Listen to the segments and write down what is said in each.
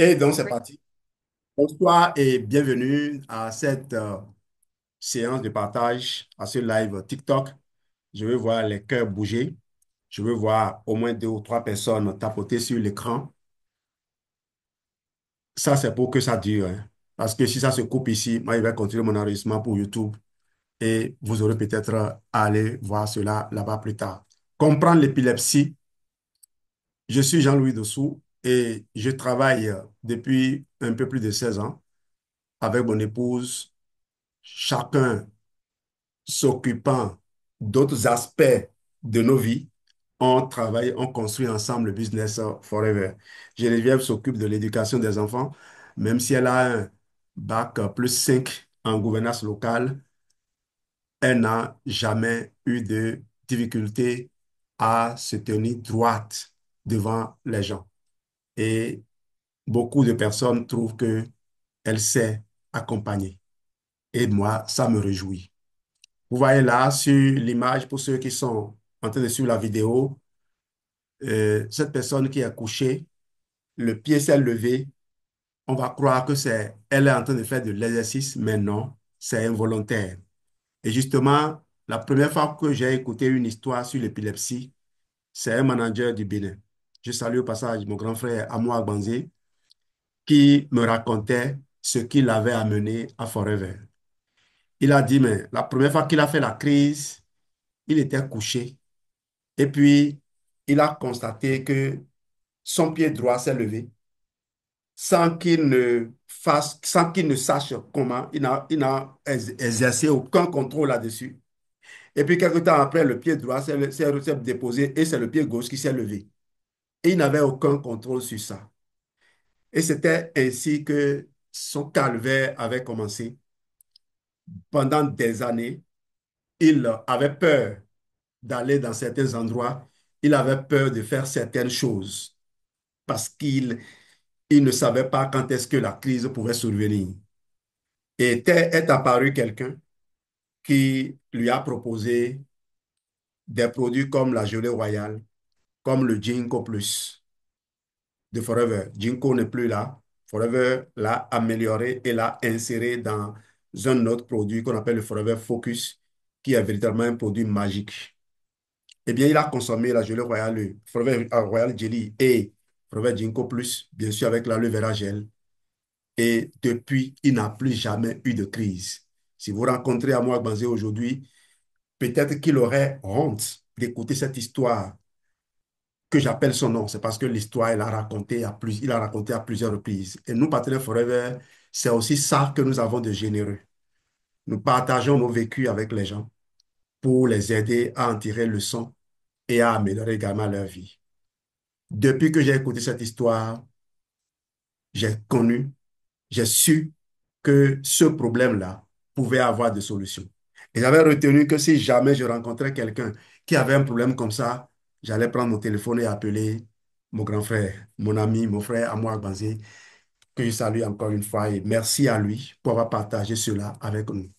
Et donc, c'est Oui. parti. Bonsoir et bienvenue à cette séance de partage, à ce live TikTok. Je veux voir les cœurs bouger. Je veux voir au moins deux ou trois personnes tapoter sur l'écran. Ça, c'est pour que ça dure, hein. Parce que si ça se coupe ici, moi, je vais continuer mon enregistrement pour YouTube et vous aurez peut-être à aller voir cela là-bas plus tard. Comprendre l'épilepsie. Je suis Jean-Louis Dessous et je travaille depuis un peu plus de 16 ans avec mon épouse, chacun s'occupant d'autres aspects de nos vies. On travaille, on construit ensemble le business forever. Geneviève s'occupe de l'éducation des enfants, même si elle a un bac +5 en gouvernance locale, elle n'a jamais eu de difficulté à se tenir droite devant les gens. Et beaucoup de personnes trouvent que elle sait accompagner. Et moi, ça me réjouit. Vous voyez là sur l'image, pour ceux qui sont en train de suivre la vidéo, cette personne qui est couchée, le pied s'est levé, on va croire que elle est en train de faire de l'exercice, mais non, c'est involontaire. Et justement, la première fois que j'ai écouté une histoire sur l'épilepsie, c'est un manager du Bénin. Je salue au passage mon grand frère Amo Agbanzé, qui me racontait ce qui l'avait amené à Forever. Il a dit, mais la première fois qu'il a fait la crise, il était couché. Et puis, il a constaté que son pied droit s'est levé sans qu'il ne sache comment. Il n'a exercé aucun contrôle là-dessus. Et puis, quelque temps après, le pied droit s'est déposé et c'est le pied gauche qui s'est levé. Et il n'avait aucun contrôle sur ça. Et c'était ainsi que son calvaire avait commencé. Pendant des années, il avait peur d'aller dans certains endroits. Il avait peur de faire certaines choses parce qu'il ne savait pas quand est-ce que la crise pouvait survenir. Et est apparu quelqu'un qui lui a proposé des produits comme la gelée royale, comme le Ginkgo Plus de Forever. Ginkgo n'est plus là. Forever l'a amélioré et l'a inséré dans un autre produit qu'on appelle le Forever Focus, qui est véritablement un produit magique. Eh bien, il a consommé la gelée royale, le Forever Royal Jelly et Forever Ginkgo Plus, bien sûr avec l'aloe vera gel. Et depuis, il n'a plus jamais eu de crise. Si vous rencontrez Amour Banzé aujourd'hui, peut-être qu'il aurait honte d'écouter cette histoire que j'appelle son nom. C'est parce que l'histoire, il a raconté à plusieurs reprises. Et nous, Partenaires Forever, c'est aussi ça que nous avons de généreux. Nous partageons nos vécus avec les gens pour les aider à en tirer leçon et à améliorer également leur vie. Depuis que j'ai écouté cette histoire, j'ai connu, j'ai su que ce problème-là pouvait avoir des solutions. Et j'avais retenu que si jamais je rencontrais quelqu'un qui avait un problème comme ça, j'allais prendre mon téléphone et appeler mon grand frère, mon ami, mon frère Amour Banzé, que je salue encore une fois et merci à lui pour avoir partagé cela avec nous.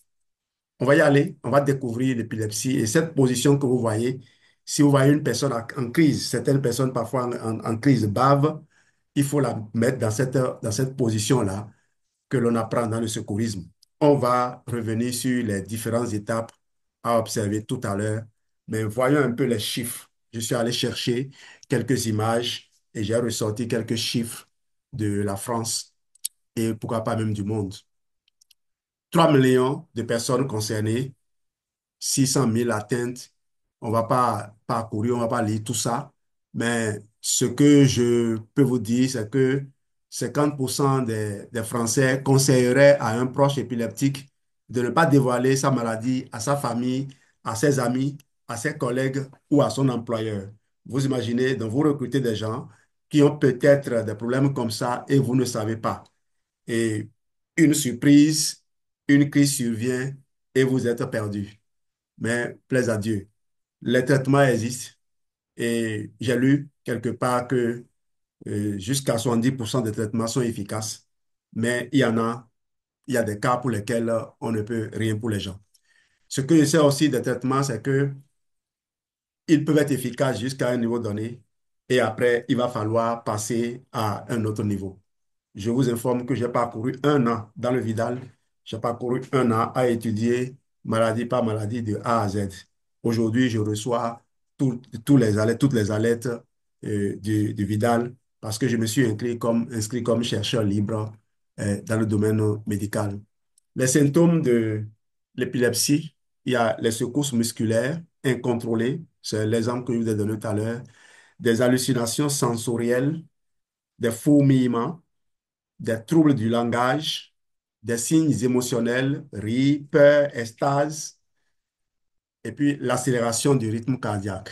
On va y aller, on va découvrir l'épilepsie et cette position que vous voyez. Si vous voyez une personne en crise, certaines personnes parfois en crise bavent, il faut la mettre dans cette position-là que l'on apprend dans le secourisme. On va revenir sur les différentes étapes à observer tout à l'heure, mais voyons un peu les chiffres. Je suis allé chercher quelques images et j'ai ressorti quelques chiffres de la France et pourquoi pas même du monde. 3 millions de personnes concernées, 600 000 atteintes. On ne va pas parcourir, on ne va pas lire tout ça. Mais ce que je peux vous dire, c'est que 50% des Français conseilleraient à un proche épileptique de ne pas dévoiler sa maladie à sa famille, à ses amis, à ses collègues ou à son employeur. Vous imaginez, donc vous recrutez des gens qui ont peut-être des problèmes comme ça et vous ne savez pas. Et une surprise, une crise survient et vous êtes perdu. Mais plaise à Dieu, les traitements existent et j'ai lu quelque part que jusqu'à 70% des traitements sont efficaces, mais il y a des cas pour lesquels on ne peut rien pour les gens. Ce que je sais aussi des traitements, c'est que ils peuvent être efficaces jusqu'à un niveau donné et après, il va falloir passer à un autre niveau. Je vous informe que j'ai parcouru un an dans le Vidal. J'ai parcouru un an à étudier maladie par maladie de A à Z. Aujourd'hui, je reçois tous les alertes, toutes les alertes du Vidal parce que je me suis inscrit comme chercheur libre dans le domaine médical. Les symptômes de l'épilepsie, il y a les secousses musculaires incontrôlées, c'est l'exemple que je vous ai donné tout à l'heure, des hallucinations sensorielles, des fourmillements, des troubles du langage, des signes émotionnels, rire, peur, extase, et puis l'accélération du rythme cardiaque.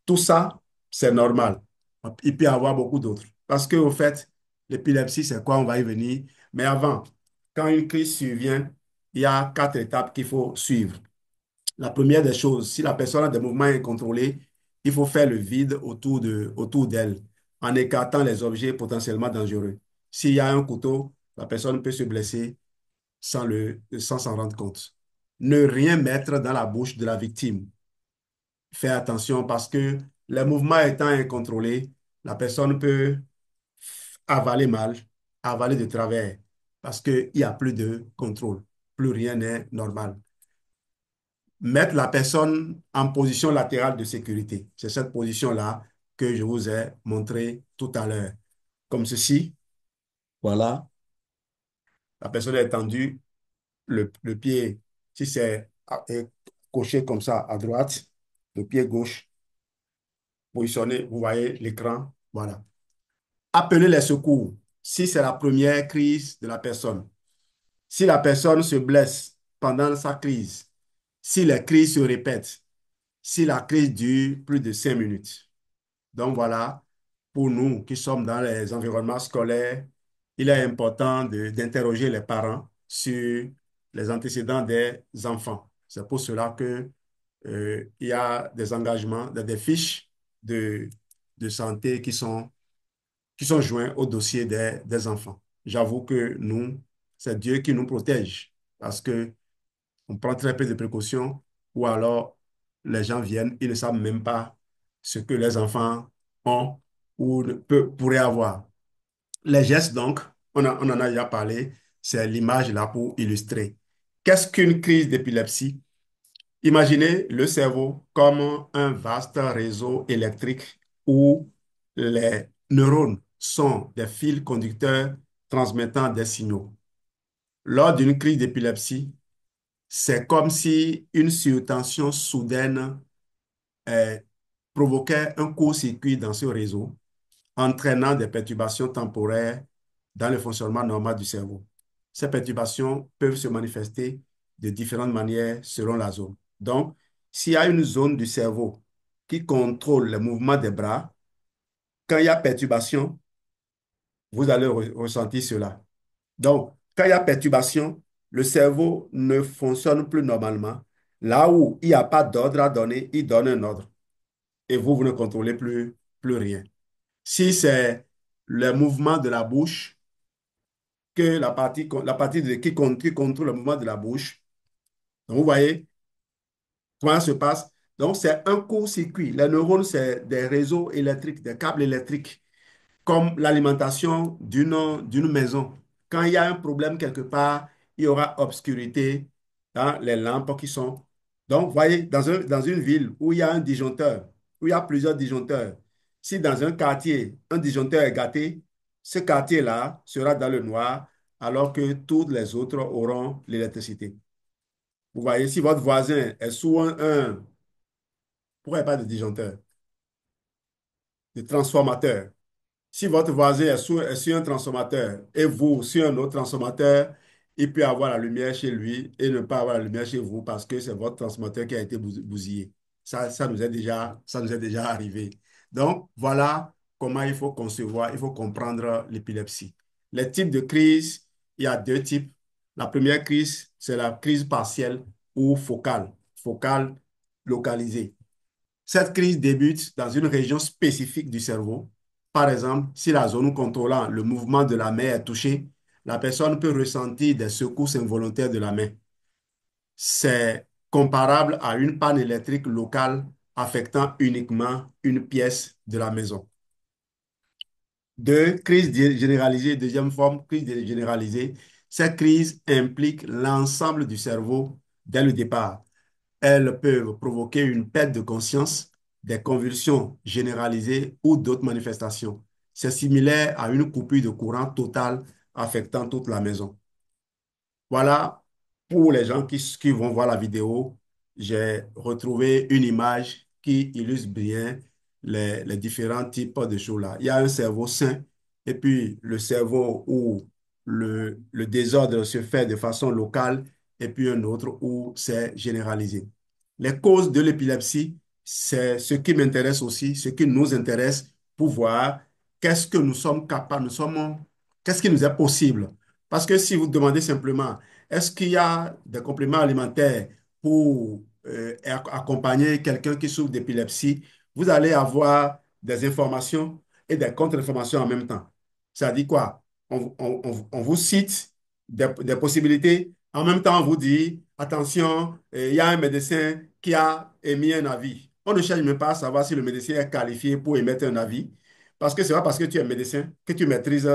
Tout ça, c'est normal. Il peut y avoir beaucoup d'autres. Parce que, au fait, l'épilepsie, c'est quoi? On va y venir. Mais avant, quand une crise survient, il y a quatre étapes qu'il faut suivre. La première des choses, si la personne a des mouvements incontrôlés, il faut faire le vide autour d'elle en écartant les objets potentiellement dangereux. S'il y a un couteau, la personne peut se blesser sans s'en rendre compte. Ne rien mettre dans la bouche de la victime. Fais attention parce que les mouvements étant incontrôlés, la personne peut avaler mal, avaler de travers parce qu'il n'y a plus de contrôle. Plus rien n'est normal. Mettre la personne en position latérale de sécurité. C'est cette position-là que je vous ai montré tout à l'heure. Comme ceci, voilà, la personne est tendue, le pied, si c'est couché comme ça à droite, le pied gauche positionné, vous voyez l'écran, voilà. Appelez les secours si c'est la première crise de la personne. Si la personne se blesse pendant sa crise, si les crises se répètent, si la crise dure plus de 5 minutes. Donc voilà, pour nous qui sommes dans les environnements scolaires, il est important d'interroger les parents sur les antécédents des enfants. C'est pour cela que, il y a des engagements, des fiches de, de santé qui sont joints au dossier des enfants. J'avoue que nous, c'est Dieu qui nous protège parce que on prend très peu de précautions ou alors les gens viennent, ils ne savent même pas ce que les enfants ont ou pourraient avoir. Les gestes, donc, on en a déjà parlé, c'est l'image là pour illustrer. Qu'est-ce qu'une crise d'épilepsie? Imaginez le cerveau comme un vaste réseau électrique où les neurones sont des fils conducteurs transmettant des signaux. Lors d'une crise d'épilepsie, c'est comme si une surtension soudaine euh, provoquait un court-circuit dans ce réseau, entraînant des perturbations temporaires dans le fonctionnement normal du cerveau. Ces perturbations peuvent se manifester de différentes manières selon la zone. Donc, s'il y a une zone du cerveau qui contrôle le mouvement des bras, quand il y a perturbation, vous allez ressentir cela. Donc, quand il y a perturbation, le cerveau ne fonctionne plus normalement. Là où il n'y a pas d'ordre à donner, il donne un ordre. Et vous ne contrôlez plus rien. Si c'est le mouvement de la bouche, que la partie qui contrôle le mouvement de la bouche, donc vous voyez comment ça se passe. Donc, c'est un court-circuit. Les neurones, c'est des réseaux électriques, des câbles électriques comme l'alimentation d'une maison. Quand il y a un problème quelque part, il y aura obscurité dans les lampes qui sont. Donc, vous voyez, dans une ville où il y a un disjoncteur, où il y a plusieurs disjoncteurs, si dans un quartier, un disjoncteur est gâté, ce quartier-là sera dans le noir, alors que tous les autres auront l'électricité. Vous voyez, si votre voisin est sous pourquoi il n'y a pas de disjoncteur, de transformateur? Si votre voisin est sur un transformateur et vous sur un autre transformateur, il peut avoir la lumière chez lui et ne pas avoir la lumière chez vous parce que c'est votre transformateur qui a été bousillé. Ça nous est déjà arrivé. Donc, voilà comment il faut concevoir, il faut comprendre l'épilepsie. Les types de crises, il y a deux types. La première crise, c'est la crise partielle ou focale, focale localisée. Cette crise débute dans une région spécifique du cerveau. Par exemple, si la zone contrôlant le mouvement de la main est touchée, la personne peut ressentir des secousses involontaires de la main. C'est comparable à une panne électrique locale affectant uniquement une pièce de la maison. Deux, crise généralisée, deuxième forme, crise généralisée. Ces crises impliquent l'ensemble du cerveau dès le départ. Elles peuvent provoquer une perte de conscience, des convulsions généralisées ou d'autres manifestations. C'est similaire à une coupure de courant totale affectant toute la maison. Voilà, pour les gens qui vont voir la vidéo, j'ai retrouvé une image qui illustre bien les différents types de choses-là. Il y a un cerveau sain et puis le cerveau où le désordre se fait de façon locale et puis un autre où c'est généralisé. Les causes de l'épilepsie, c'est ce qui m'intéresse aussi, ce qui nous intéresse pour voir qu'est-ce que nous sommes capables, qu'est-ce qui nous est possible. Parce que si vous demandez simplement, est-ce qu'il y a des compléments alimentaires pour accompagner quelqu'un qui souffre d'épilepsie? Vous allez avoir des informations et des contre-informations en même temps. Ça dit quoi? On vous cite des possibilités. En même temps, on vous dit, attention, il y a un médecin qui a émis un avis. On ne cherche même pas à savoir si le médecin est qualifié pour émettre un avis. Parce que ce n'est pas parce que tu es médecin que tu maîtrises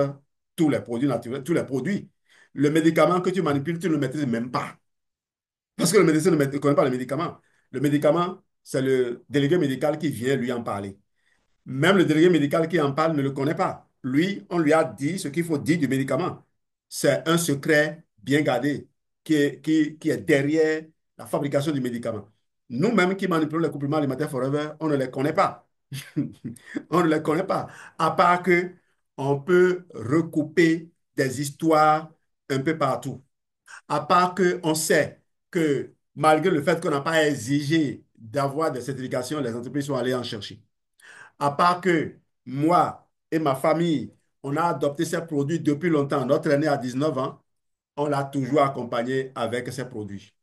tous les produits naturels, tous les produits. Le médicament que tu manipules, tu ne le maîtrises même pas. Parce que le médecin ne connaît pas le médicament. Le médicament, c'est le délégué médical qui vient lui en parler. Même le délégué médical qui en parle ne le connaît pas. Lui, on lui a dit ce qu'il faut dire du médicament. C'est un secret bien gardé qui est derrière la fabrication du médicament. Nous-mêmes qui manipulons les compléments alimentaires Forever, on ne les connaît pas. On ne les connaît pas. À part que on peut recouper des histoires un peu partout. À part qu'on sait que malgré le fait qu'on n'a pas exigé d'avoir des certifications, les entreprises sont allées en chercher. À part que moi et ma famille, on a adopté ces produits depuis longtemps. Notre aîné a 19 ans, on l'a toujours accompagné avec ces produits.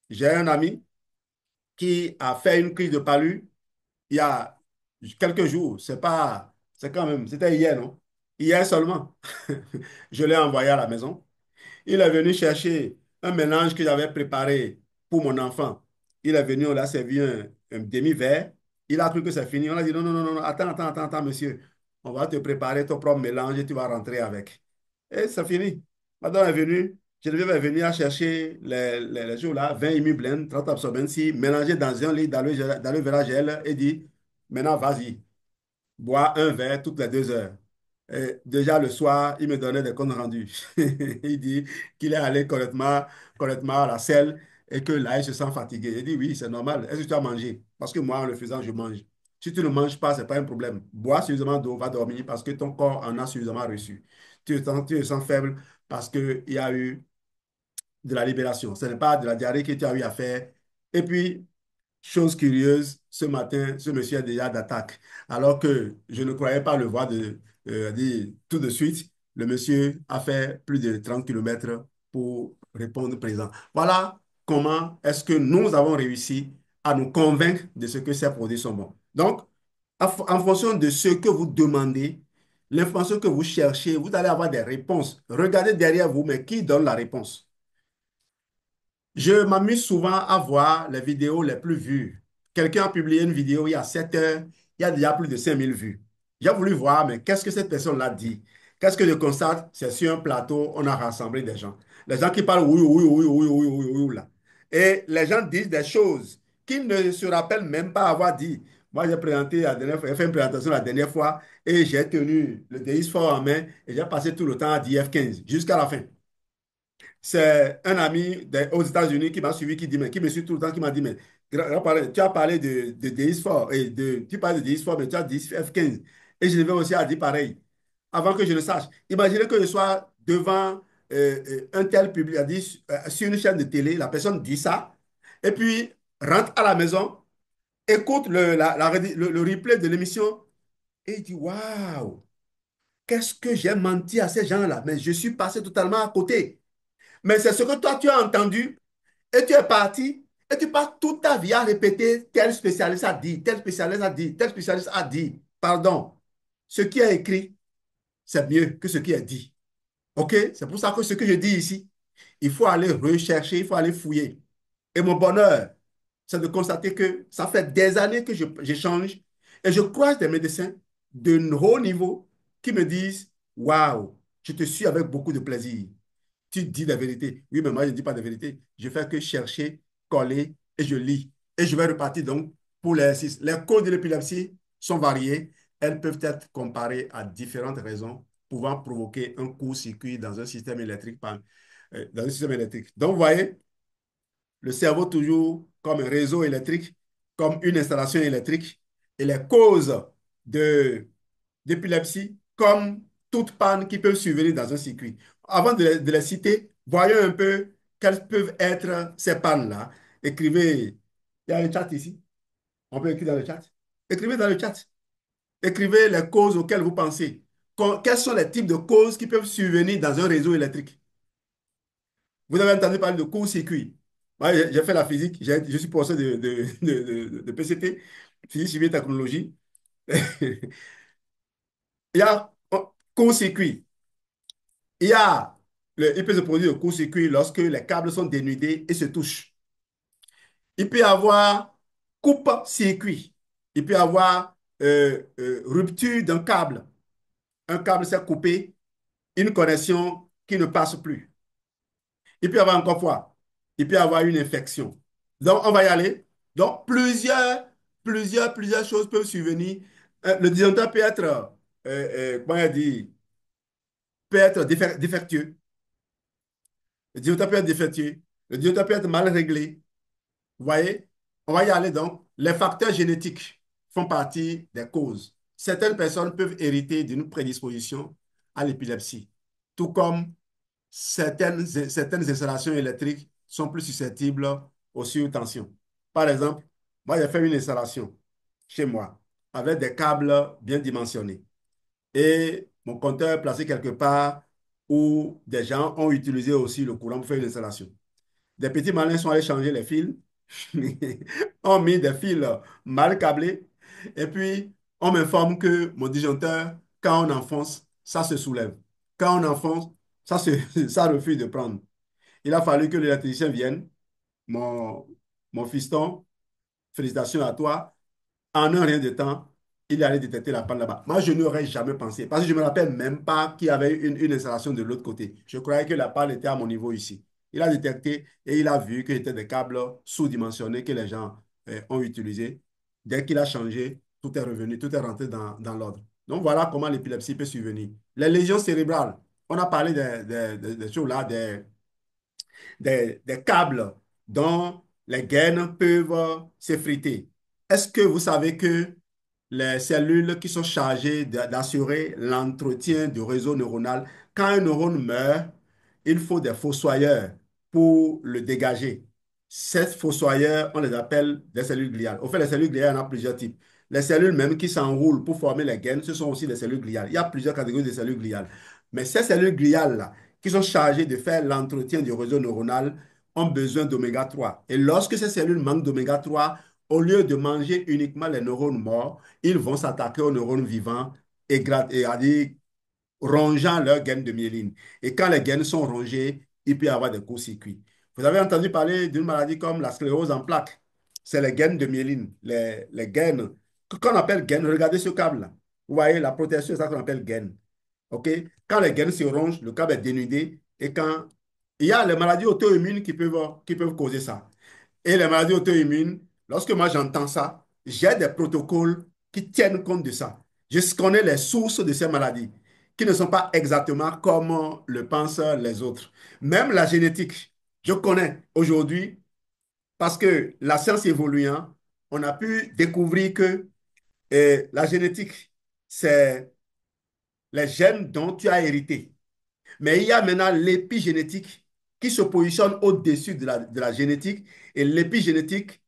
J'ai un ami qui a fait une crise de palu il y a quelques jours. C'est quand même, c'était hier, non? Hier seulement. Je l'ai envoyé à la maison. Il est venu chercher un mélange que j'avais préparé pour mon enfant. Il est venu, on l'a servi un demi-verre. Il a cru que c'est fini. On a dit non, non, non, non, attends, monsieur. On va te préparer ton propre mélange et tu vas rentrer avec. Et c'est fini. Madame est venue. Geneviève est venue à chercher les jours là, 20 Imi Blend, 30 absorbents, mélangé dans un lit dans le verre gel et dit maintenant vas-y, bois un verre toutes les 2 heures. Et déjà le soir, il me donnait des comptes rendus. Il dit qu'il est allé correctement à la selle et que là, il se sent fatigué. Il dit oui, c'est normal. Est-ce que tu as mangé? Parce que moi, en le faisant, je mange. Si tu ne manges pas, ce n'est pas un problème. Bois suffisamment d'eau, va dormir parce que ton corps en a suffisamment reçu. Tu te sens faible parce qu'il y a eu de la libération. Ce n'est pas de la diarrhée que tu as eu à faire. Et puis, chose curieuse, ce matin, ce monsieur est déjà d'attaque. Alors que je ne croyais pas le voir tout de suite. Le monsieur a fait plus de 30 kilomètres pour répondre présent. Voilà comment est-ce que nous avons réussi à nous convaincre de ce que ces produits sont bons. Donc, en fonction de ce que vous demandez, l'information que vous cherchez, vous allez avoir des réponses. Regardez derrière vous, mais qui donne la réponse? Je m'amuse souvent à voir les vidéos les plus vues. Quelqu'un a publié une vidéo il y a 7 heures, il y a déjà plus de 5000 vues. J'ai voulu voir, mais qu'est-ce que cette personne-là dit? Qu'est-ce que je constate? C'est sur un plateau, on a rassemblé des gens. Les gens qui parlent oui, oui, oui, oui, oui, oui, oui, oui, là. Et les gens disent des choses qu'ils ne se rappellent même pas avoir dit. Moi, j'ai présenté la dernière fois, j'ai fait une présentation la dernière fois et j'ai tenu le DX fort en main et j'ai passé tout le temps à DF15 jusqu'à la fin. C'est un ami aux États-Unis qui m'a suivi, qui me suit tout le temps, qui m'a dit, mais tu as parlé de DS4 et tu parles de DS4, mais tu as dit F15. Et je vais aussi à dire pareil, avant que je le sache. Imaginez que je sois devant un tel public, sur une chaîne de télé, la personne dit ça, et puis rentre à la maison, écoute le replay de l'émission, et dit, waouh, qu'est-ce que j'ai menti à ces gens-là, mais je suis passé totalement à côté. Mais c'est ce que toi, tu as entendu et tu es parti et tu passes toute ta vie à répéter tel spécialiste a dit, tel spécialiste a dit, tel spécialiste a dit. Pardon. Ce qui est écrit, c'est mieux que ce qui est dit. OK? C'est pour ça que ce que je dis ici, il faut aller rechercher, il faut aller fouiller. Et mon bonheur, c'est de constater que ça fait des années que j'échange et je croise des médecins de haut niveau qui me disent, waouh, je te suis avec beaucoup de plaisir. Tu dis la vérité. Oui, mais moi, je ne dis pas de vérité. Je fais que chercher, coller et je lis. Et je vais repartir donc pour l'exercice. Les causes de l'épilepsie sont variées. Elles peuvent être comparées à différentes raisons pouvant provoquer un court-circuit dans un système électrique. Dans un système électrique. Donc, vous voyez, le cerveau toujours comme un réseau électrique, comme une installation électrique, et les causes de d'épilepsie comme toute panne qui peut survenir dans un circuit. Avant de les citer, voyons un peu quelles peuvent être ces pannes-là. Écrivez, il y a un chat ici, on peut écrire dans le chat. Écrivez dans le chat. Écrivez les causes auxquelles vous pensez. Quels sont les types de causes qui peuvent survenir dans un réseau électrique? Vous avez entendu parler de court-circuit. Moi, j'ai fait la physique, je suis professeur de PCT, physique, chimie et technologie. Il y a court-circuit. Il peut se produire le court-circuit lorsque les câbles sont dénudés et se touchent. Il peut y avoir coupe-circuit. Il peut y avoir rupture d'un câble. Un câble s'est coupé, une connexion qui ne passe plus. Il peut y avoir encore quoi? Il peut y avoir une infection. Donc, on va y aller. Donc, plusieurs choses peuvent survenir. Le disjoncteur peut être, comment dire, peut être défectueux. Le disjoncteur peut être défectueux. Le disjoncteur peut être mal réglé. Vous voyez? On va y aller donc. Les facteurs génétiques font partie des causes. Certaines personnes peuvent hériter d'une prédisposition à l'épilepsie, tout comme certaines installations électriques sont plus susceptibles aux surtensions. Par exemple, moi, j'ai fait une installation chez moi avec des câbles bien dimensionnés et mon compteur placé quelque part où des gens ont utilisé aussi le courant pour faire une installation. Des petits malins sont allés changer les fils, ont mis des fils mal câblés, et puis on m'informe que mon disjoncteur, quand on enfonce, ça se soulève. Quand on enfonce, ça refuse de prendre. Il a fallu que l'électricien vienne, mon, mon fiston, félicitations à toi, en un rien de temps, il allait détecter la panne là-bas. Moi, je n'aurais jamais pensé, parce que je ne me rappelle même pas qu'il y avait une installation de l'autre côté. Je croyais que la panne était à mon niveau ici. Il a détecté et il a vu que c'était des câbles sous-dimensionnés que les gens ont utilisés. Dès qu'il a changé, tout est revenu, tout est rentré dans l'ordre. Donc voilà comment l'épilepsie peut survenir. Les lésions cérébrales, on a parlé des choses là, des câbles dont les gaines peuvent s'effriter. Est-ce que vous savez que les cellules qui sont chargées d'assurer l'entretien du réseau neuronal, quand un neurone meurt, il faut des fossoyeurs pour le dégager. Ces fossoyeurs, on les appelle des cellules gliales. Au fait, les cellules gliales, il y en a plusieurs types. Les cellules même qui s'enroulent pour former les gaines, ce sont aussi des cellules gliales. Il y a plusieurs catégories de cellules gliales. Mais ces cellules gliales-là, qui sont chargées de faire l'entretien du réseau neuronal, ont besoin d'oméga 3. Et lorsque ces cellules manquent d'oméga 3, au lieu de manger uniquement les neurones morts, ils vont s'attaquer aux neurones vivants et rongeant leurs gaines de myéline. Et quand les gaines sont rongées, il peut y avoir des courts-circuits. Vous avez entendu parler d'une maladie comme la sclérose en plaques. C'est les gaines de myéline, les gaines. Qu'on appelle gaines, regardez ce câble-là. Vous voyez, la protection, c'est ça qu'on appelle gaine. OK? Quand les gaines se rongent, le câble est dénudé. Et quand il y a les maladies auto-immunes qui peuvent causer ça. Et les maladies auto-immunes, lorsque moi j'entends ça, j'ai des protocoles qui tiennent compte de ça. Je connais les sources de ces maladies, qui ne sont pas exactement comme le pensent les autres. Même la génétique, je connais aujourd'hui, parce que la science évoluant, on a pu découvrir que la génétique, c'est les gènes dont tu as hérité. Mais il y a maintenant l'épigénétique qui se positionne au-dessus de la génétique. Et l'épigénétique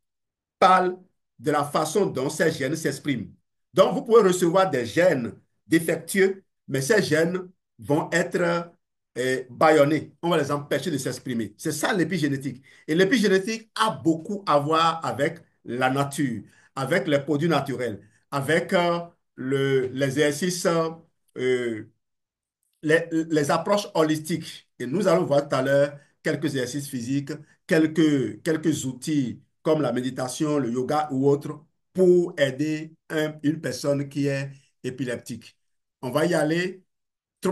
parle de la façon dont ces gènes s'expriment. Donc, vous pouvez recevoir des gènes défectueux, mais ces gènes vont être bâillonnés. On va les empêcher de s'exprimer. C'est ça l'épigénétique. Et l'épigénétique a beaucoup à voir avec la nature, avec les produits naturels, avec l'exercice les approches holistiques. Et nous allons voir tout à l'heure quelques exercices physiques, quelques outils comme la méditation, le yoga ou autre pour aider une personne qui est épileptique. on va y aller. Il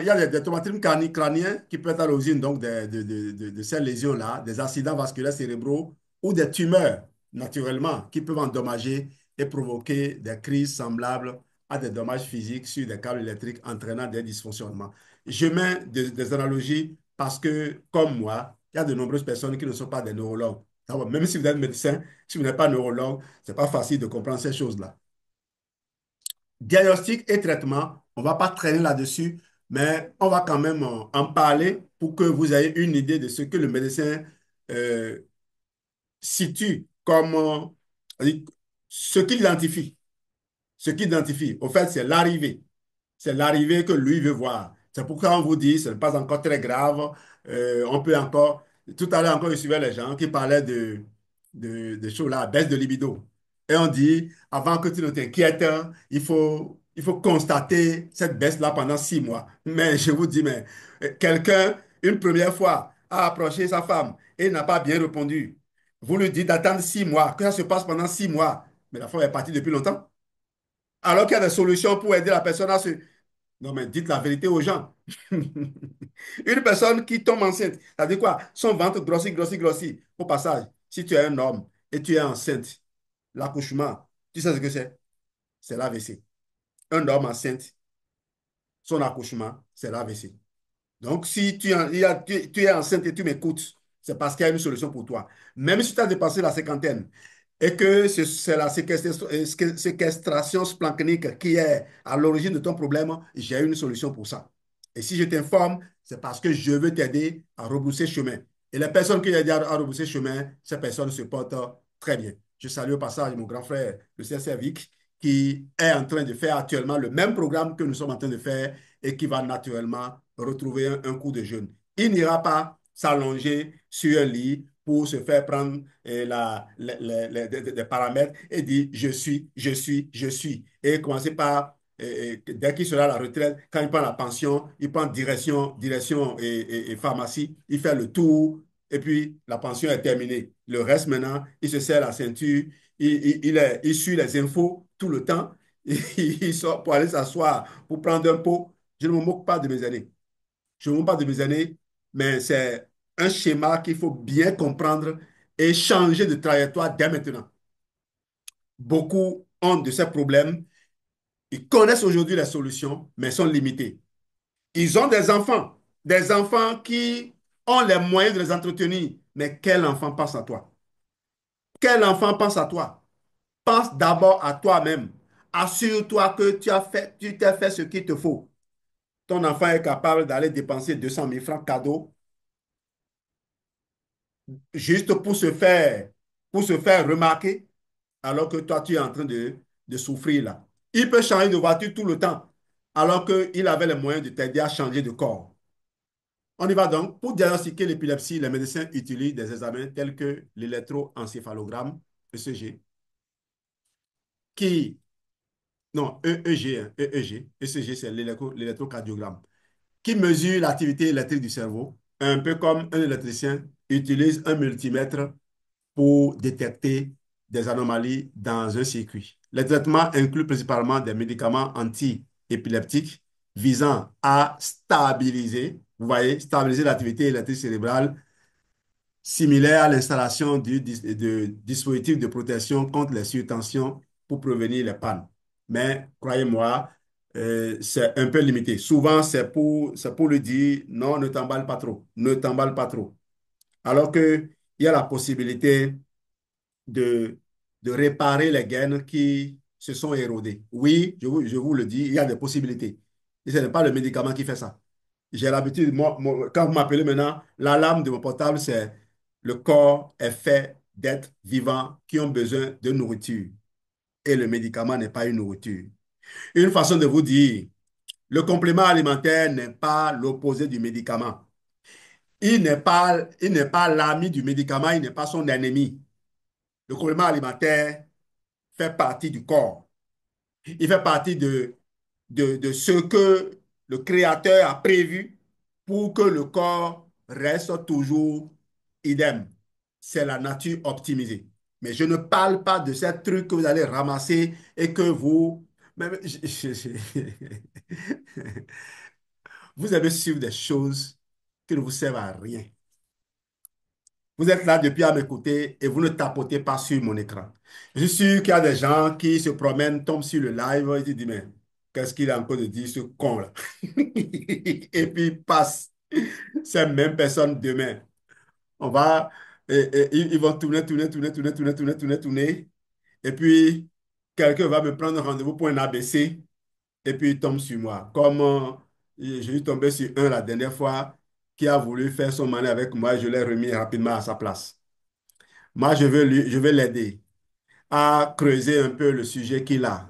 y a des traumatismes crâniens qui peuvent être à l'origine donc de ces lésions-là, des accidents vasculaires cérébraux ou des tumeurs, naturellement, qui peuvent endommager et provoquer des crises semblables à des dommages physiques sur des câbles électriques entraînant des dysfonctionnements. Je mets des analogies parce que, comme moi, il y a de nombreuses personnes qui ne sont pas des neurologues. Alors, même si vous êtes médecin, si vous n'êtes pas neurologue, ce n'est pas facile de comprendre ces choses-là. Diagnostic et traitement, on ne va pas traîner là-dessus, mais on va quand même en parler pour que vous ayez une idée de ce que le médecin euh, situe comme ce qu'il identifie. Ce qu'il identifie, au fait, c'est l'arrivée. C'est l'arrivée que lui veut voir. C'est pourquoi on vous dit, ce n'est pas encore très grave. On peut encore. Tout à l'heure encore, je suivais les gens qui parlaient de choses là, baisse de libido. Et on dit, avant que tu ne t'inquiètes, il faut constater cette baisse-là pendant 6 mois. Mais je vous dis, mais quelqu'un, une première fois, a approché sa femme et n'a pas bien répondu. Vous lui dites d'attendre 6 mois, que ça se passe pendant 6 mois. Mais la femme est partie depuis longtemps. Alors qu'il y a des solutions pour aider la personne à se... Non, mais dites la vérité aux gens. Une personne qui tombe enceinte, ça veut dire quoi? Son ventre grossit, grossit, grossit. Au passage, si tu es un homme et tu es enceinte, l'accouchement, tu sais ce que c'est? C'est l'AVC. Un homme enceinte, son accouchement, c'est l'AVC. Donc, si tu es enceinte et tu m'écoutes, c'est parce qu'il y a une solution pour toi. Même si tu as dépassé la cinquantaine et que c'est la séquestration splanchnique qui est à l'origine de ton problème, j'ai une solution pour ça. Et si je t'informe, c'est parce que je veux t'aider à rebrousser chemin. Et les personnes qui aident à rebrousser chemin, ces personnes se portent très bien. Je salue au passage mon grand frère, le CSR Vic, qui est en train de faire actuellement le même programme que nous sommes en train de faire et qui va naturellement retrouver un coup de jeûne. Il n'ira pas s'allonger sur un lit pour se faire prendre des paramètres et dire je suis, je suis, je suis. Et commencer par, dès qu'il sera à la retraite, quand il prend la pension, il prend direction et pharmacie, il fait le tour et puis la pension est terminée. Le reste maintenant, il se serre la ceinture, il suit les infos tout le temps, il sort pour aller s'asseoir, pour prendre un pot. Je ne me moque pas de mes années. Je ne me moque pas de mes années, mais c'est un schéma qu'il faut bien comprendre et changer de trajectoire dès maintenant. Beaucoup ont de ces problèmes. Ils connaissent aujourd'hui les solutions, mais sont limités. Ils ont des enfants qui ont les moyens de les entretenir. Mais quel enfant pense à toi? Quel enfant pense à toi? Pense d'abord à toi-même. Assure-toi que tu t'es fait ce qu'il te faut. Ton enfant est capable d'aller dépenser 200 000 francs cadeaux juste pour se faire remarquer, alors que toi, tu es en train de souffrir là. Il peut changer de voiture tout le temps, alors qu'il avait les moyens de t'aider à changer de corps. On y va donc. Pour diagnostiquer l'épilepsie, les médecins utilisent des examens tels que l'électroencéphalogramme, ECG, qui, non, EEG, hein, EEG, ECG, c'est l'électrocardiogramme, qui mesure l'activité électrique du cerveau, un peu comme un électricien utilise un multimètre pour détecter des anomalies dans un circuit. Les traitements incluent principalement des médicaments anti-épileptiques visant à stabiliser, vous voyez, stabiliser l'activité électrique cérébrale, similaire à l'installation de dispositifs de protection contre les surtensions pour prévenir les pannes. Mais croyez-moi, c'est un peu limité. Souvent, c'est pour lui dire, non, ne t'emballe pas trop, ne t'emballe pas trop. Alors qu'il y a la possibilité de, de réparer les gaines qui se sont érodées. Oui, je vous le dis, il y a des possibilités. Et ce n'est pas le médicament qui fait ça. J'ai l'habitude, quand vous m'appelez maintenant, l'alarme de mon portable, c'est le corps est fait d'êtres vivants qui ont besoin de nourriture. Et le médicament n'est pas une nourriture. Une façon de vous dire, le complément alimentaire n'est pas l'opposé du médicament. Il n'est pas l'ami du médicament, il n'est pas son ennemi. Le complément alimentaire fait partie du corps. Il fait partie de ce que le Créateur a prévu pour que le corps reste toujours idem. C'est la nature optimisée. Mais je ne parle pas de ces trucs que vous allez ramasser et que vous Mais vous avez suivre des choses qui ne vous servent à rien. Vous êtes là depuis à mes côtés et vous ne tapotez pas sur mon écran. Je suis sûr qu'il y a des gens qui se promènent, tombent sur le live et se disent, mais qu'est-ce qu'il a encore de dire ce con-là? Et puis ils passent. Ces mêmes personnes demain. On va, ils vont tourner, tourner, tourner, tourner, tourner, tourner, tourner, tourner. Et puis, quelqu'un va me prendre rendez-vous pour un ABC. Et puis, il tombe sur moi. Comme j'ai suis tombé sur un la dernière fois qui a voulu faire son monnaie avec moi, je l'ai remis rapidement à sa place. Moi, je vais l'aider à creuser un peu le sujet qu'il a.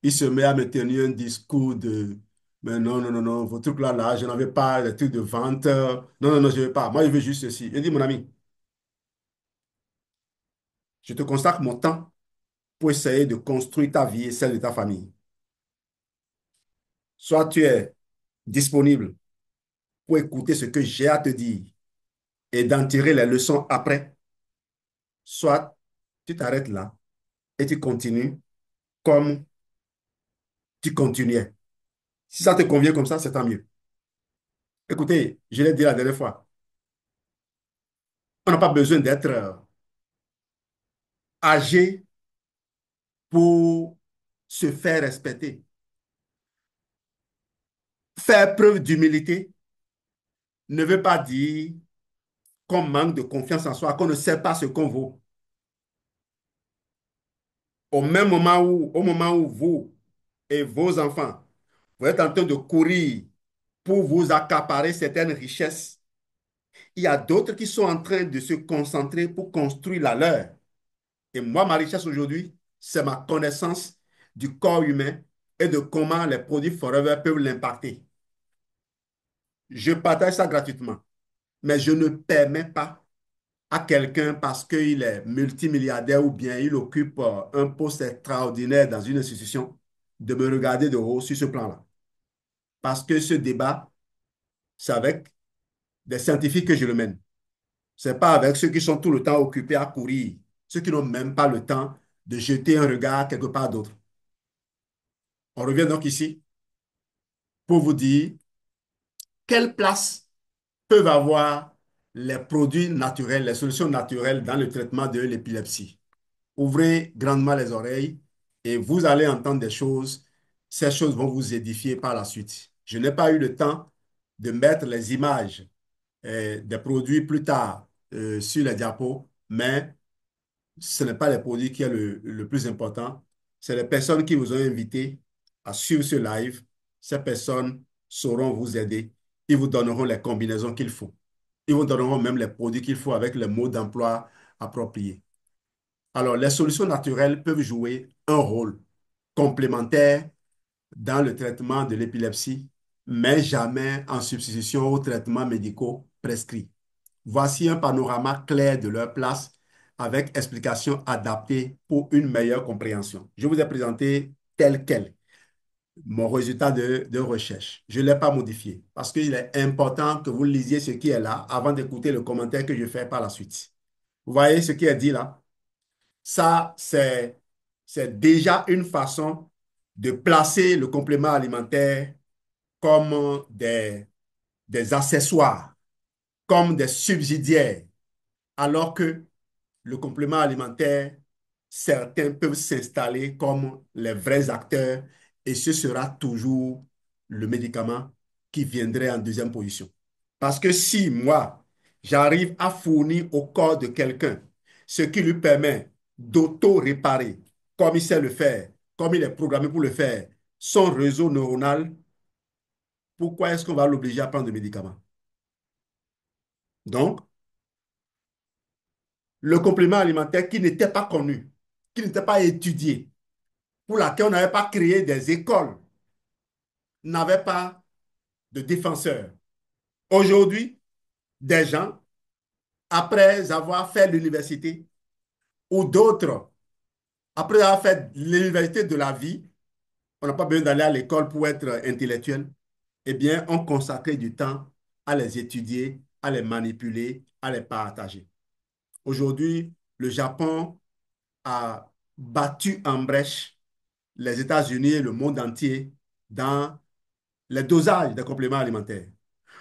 Il se met à me tenir un discours de mais non, non, non, non, vos trucs là, là, je n'avais pas les trucs de vente. Non, non, non, je ne veux pas. Moi, je veux juste ceci. Je dis, mon ami, je te consacre mon temps pour essayer de construire ta vie et celle de ta famille. Soit tu es disponible pour écouter ce que j'ai à te dire et d'en tirer les leçons après, soit tu t'arrêtes là et tu continues comme tu continuais. Si ça te convient comme ça, c'est tant mieux. Écoutez, je l'ai dit la dernière fois, on n'a pas besoin d'être âgé pour se faire respecter. Faire preuve d'humilité ne veut pas dire qu'on manque de confiance en soi, qu'on ne sait pas ce qu'on vaut. Au moment où vous et vos enfants, vous êtes en train de courir pour vous accaparer certaines richesses, il y a d'autres qui sont en train de se concentrer pour construire la leur. Et moi, ma richesse aujourd'hui, c'est ma connaissance du corps humain et de comment les produits Forever peuvent l'impacter. Je partage ça gratuitement, mais je ne permets pas à quelqu'un parce qu'il est multimilliardaire ou bien il occupe un poste extraordinaire dans une institution de me regarder de haut sur ce plan-là. Parce que ce débat, c'est avec des scientifiques que je le mène. Ce n'est pas avec ceux qui sont tout le temps occupés à courir, ceux qui n'ont même pas le temps de jeter un regard quelque part d'autre. On revient donc ici pour vous dire quelle place peuvent avoir les produits naturels, les solutions naturelles dans le traitement de l'épilepsie. Ouvrez grandement les oreilles et vous allez entendre des choses. Ces choses vont vous édifier par la suite. Je n'ai pas eu le temps de mettre les images des produits plus tard sur les diapos, mais ce n'est pas les produits qui est le plus important. C'est les personnes qui vous ont invité à suivre ce live. Ces personnes sauront vous aider. Ils vous donneront les combinaisons qu'il faut. Ils vous donneront même les produits qu'il faut avec les mots d'emploi appropriés. Alors, les solutions naturelles peuvent jouer un rôle complémentaire dans le traitement de l'épilepsie, mais jamais en substitution aux traitements médicaux prescrits. Voici un panorama clair de leur place avec explications adaptées pour une meilleure compréhension. Je vous ai présenté tel quel mon résultat de recherche. Je ne l'ai pas modifié parce qu'il est important que vous lisiez ce qui est là avant d'écouter le commentaire que je fais par la suite. Vous voyez ce qui est dit là? Ça, c'est déjà une façon de placer le complément alimentaire comme des accessoires, comme des subsidiaires, alors que le complément alimentaire, certains peuvent s'installer comme les vrais acteurs et ce sera toujours le médicament qui viendrait en deuxième position. Parce que si moi, j'arrive à fournir au corps de quelqu'un ce qui lui permet d'auto-réparer, comme il sait le faire, comme il est programmé pour le faire, son réseau neuronal, pourquoi est-ce qu'on va l'obliger à prendre des médicaments? Donc, le complément alimentaire qui n'était pas connu, qui n'était pas étudié, pour laquelle on n'avait pas créé des écoles, n'avait pas de défenseurs. Aujourd'hui, des gens, après avoir fait l'université, ou d'autres, après avoir fait l'université de la vie, on n'a pas besoin d'aller à l'école pour être intellectuel, eh bien, on consacrait du temps à les étudier, à les manipuler, à les partager. Aujourd'hui, le Japon a battu en brèche les États-Unis et le monde entier dans les dosages des compléments alimentaires.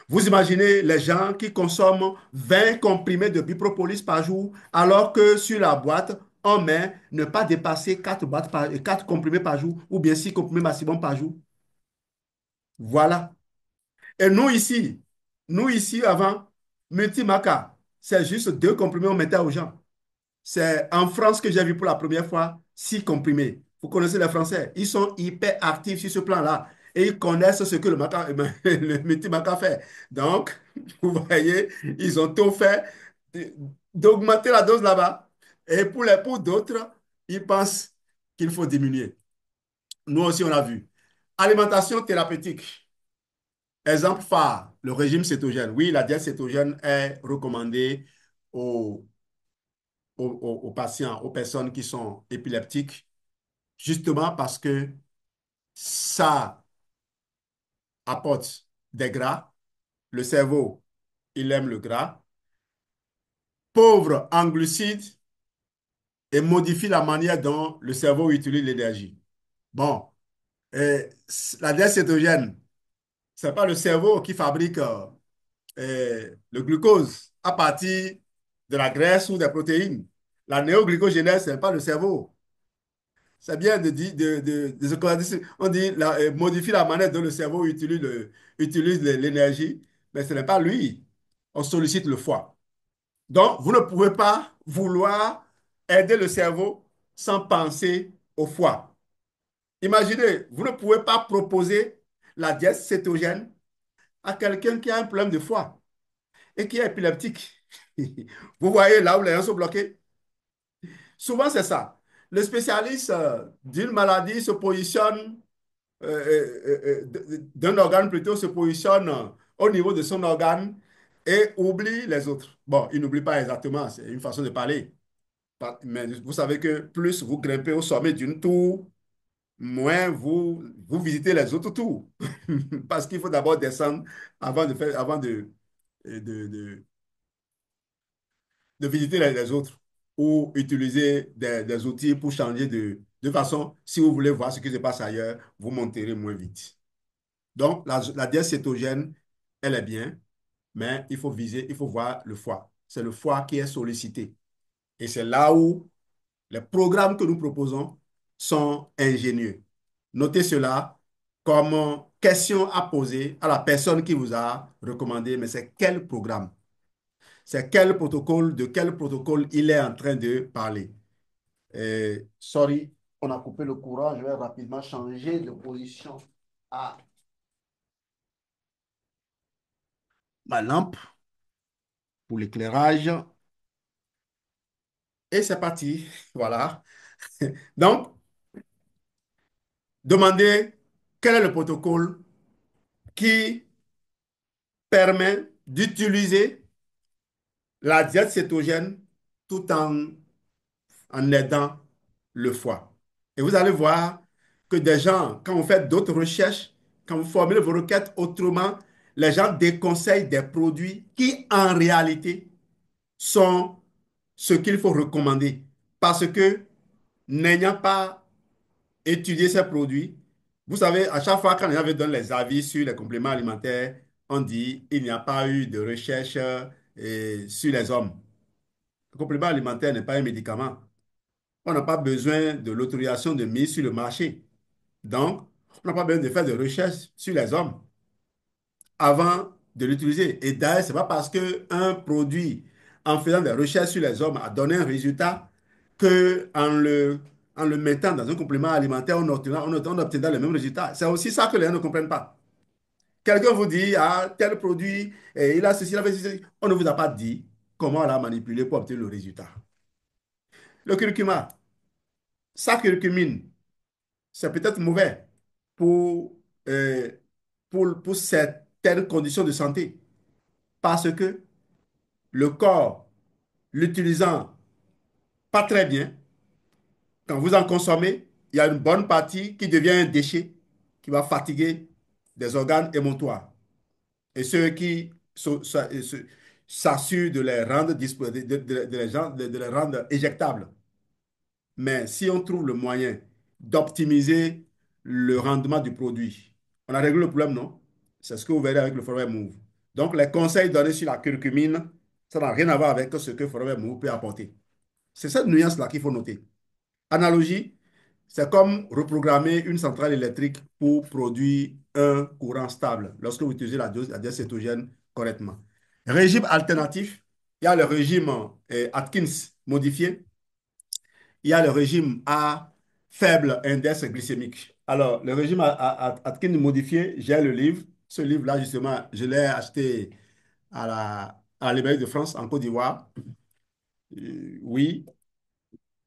Vous imaginez les gens qui consomment 20 comprimés de Bipropolis par jour, alors que sur la boîte, on met ne pas dépasser 4 comprimés par jour, ou bien 6 comprimés maximum par jour. Voilà. Et nous ici avant, Multimaca, c'est juste 2 comprimés on mettait aux gens. C'est en France que j'ai vu pour la première fois 6 comprimés. Vous connaissez les Français, ils sont hyper actifs sur ce plan-là et ils connaissent ce que le Multimaca fait. Donc, vous voyez, ils ont tout fait d'augmenter la dose là-bas. Et pour d'autres, ils pensent qu'il faut diminuer. Nous aussi, on l'a vu. Alimentation thérapeutique. Exemple phare, le régime cétogène. Oui, la diète cétogène est recommandée aux, aux patients, aux personnes qui sont épileptiques, justement parce que ça apporte des gras. Le cerveau, il aime le gras. Pauvre en glucides et modifie la manière dont le cerveau utilise l'énergie. Bon, la diète cétogène, ce n'est pas le cerveau qui fabrique le glucose à partir de la graisse ou des protéines. La néoglycogénèse, ce n'est pas le cerveau. C'est bien de dire, de se connaître. On dit modifie la manière dont le cerveau utilise l'énergie, mais ce n'est pas lui. On sollicite le foie. Donc, vous ne pouvez pas vouloir aider le cerveau sans penser au foie. Imaginez, vous ne pouvez pas proposer la diète cétogène à quelqu'un qui a un problème de foie et qui est épileptique. Vous voyez là où les gens sont bloqués? Souvent, c'est ça. Le spécialiste d'une maladie se positionne, d'un organe plutôt, se positionne au niveau de son organe et oublie les autres. Bon, il n'oublie pas exactement, c'est une façon de parler. Mais vous savez que plus vous grimpez au sommet d'une tour, moins vous visitez les autres tours. Parce qu'il faut d'abord descendre avant de, de visiter les autres ou utiliser des outils pour changer de façon. Si vous voulez voir ce qui se passe ailleurs, vous monterez moins vite. Donc, la diète cétogène, elle est bien, mais il faut viser, il faut voir le foie. C'est le foie qui est sollicité. Et c'est là où les programmes que nous proposons sont ingénieux. Notez cela comme question à poser à la personne qui vous a recommandé, mais c'est quel programme? C'est de quel protocole il est en train de parler. Sorry, on a coupé le courant. Je vais rapidement changer de position à ma lampe pour l'éclairage. Et c'est parti. Voilà. Donc, demandez quel est le protocole qui permet d'utiliser la diète cétogène tout en aidant le foie. Et vous allez voir que des gens, quand vous faites d'autres recherches, quand vous formulez vos requêtes autrement, les gens déconseillent des produits qui, en réalité, sont ce qu'il faut recommander. Parce que, n'ayant pas étudié ces produits, vous savez, à chaque fois quand les gens donnent les avis sur les compléments alimentaires, on dit il n'y a pas eu de recherche sur les hommes. Le complément alimentaire n'est pas un médicament. On n'a pas besoin de l'autorisation de mise sur le marché. Donc, on n'a pas besoin de faire de recherche sur les hommes avant de l'utiliser. Et d'ailleurs, ce n'est pas parce qu'un produit, en faisant des recherches sur les hommes, a donné un résultat que en le mettant dans un complément alimentaire, on obtiendra le même résultat. C'est aussi ça que les gens ne comprennent pas. Quelqu'un vous dit, ah, tel produit, il a ceci, il a fait ceci. On ne vous a pas dit comment on l'a manipulé pour obtenir le résultat. Le curcuma, sa curcumine, c'est peut-être mauvais pour, euh, pour certaines conditions de santé parce que le corps, l'utilisant pas très bien, quand vous en consommez, il y a une bonne partie qui devient un déchet qui va fatiguer des organes émotoires. Et ceux qui s'assurent de les rendre, de les rendre éjectables. Mais si on trouve le moyen d'optimiser le rendement du produit. On a réglé le problème, non? C'est ce que vous verrez avec le Forever Move. Donc, les conseils donnés sur la curcumine, ça n'a rien à voir avec ce que Forever Move peut apporter. C'est cette nuance-là qu'il faut noter. Analogie, c'est comme reprogrammer une centrale électrique pour produire un courant stable lorsque vous utilisez la dose cétogène correctement. Régime alternatif, il y a le régime Atkins modifié, il y a le régime à faible index glycémique. Alors, le régime Atkins modifié, j'ai le livre. Ce livre-là, justement, je l'ai acheté à la librairie de France, en Côte d'Ivoire. Oui,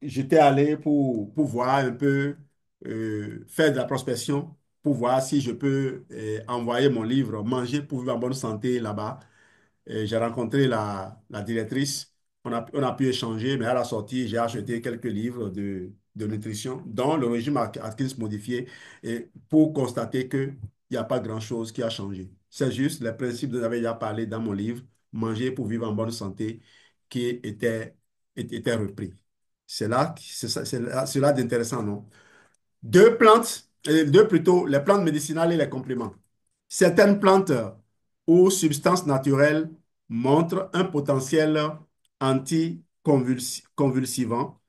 j'étais allé pour voir un peu, faire de la prospection, pour voir si je peux envoyer mon livre Manger pour vivre en bonne santé là-bas. Et j'ai rencontré la directrice. On a pu échanger, mais à la sortie, j'ai acheté quelques livres de nutrition, dont le régime Atkins modifié, et pour constater qu'il n'y a pas grand-chose qui a changé. C'est juste les principes dont j'avais déjà parlé dans mon livre, Manger pour vivre en bonne santé, qui était repris. C'est là d'intéressant, non? Deux plantes, deux plutôt, les plantes médicinales et les compléments. Certaines plantes ou substances naturelles montrent un potentiel anticonvulsivant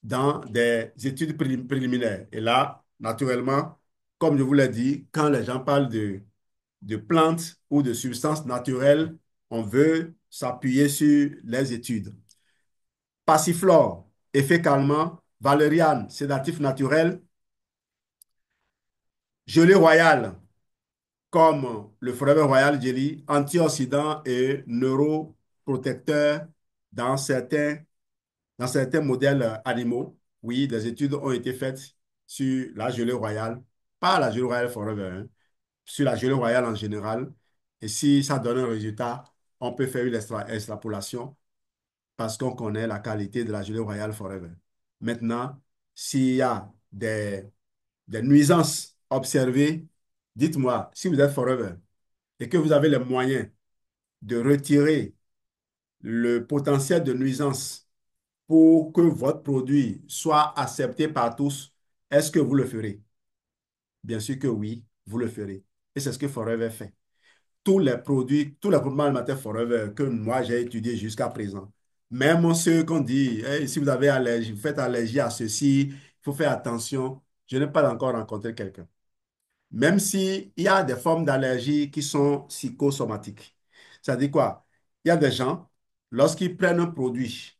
dans des études préliminaires. Et là, naturellement, comme je vous l'ai dit, quand les gens parlent de plantes ou de substances naturelles, on veut s'appuyer sur les études. Passiflore, effet calmant. Valériane, sédatif naturel. Gelée royale, comme le Forever Royal Jelly, antioxydant et neuroprotecteur dans certains, dans certains modèles animaux. Oui, des études ont été faites sur la gelée royale, pas la gelée royale Forever, hein, sur la gelée royale en général. Et si ça donne un résultat, on peut faire une extrapolation parce qu'on connaît la qualité de la gelée royale Forever. Maintenant, s'il y a des nuisances observées, dites-moi, si vous êtes Forever et que vous avez les moyens de retirer le potentiel de nuisance pour que votre produit soit accepté par tous, est-ce que vous le ferez? Bien sûr que oui, vous le ferez. Et c'est ce que Forever fait. Tous les compléments alimentaires Forever que moi j'ai étudiés jusqu'à présent, même ceux qu'on dit, hey, si vous avez allergie, vous faites allergie à ceci, il faut faire attention. Je n'ai pas encore rencontré quelqu'un. Même s'il y a des formes d'allergie qui sont psychosomatiques. Ça dit quoi? Il y a des gens, lorsqu'ils prennent un produit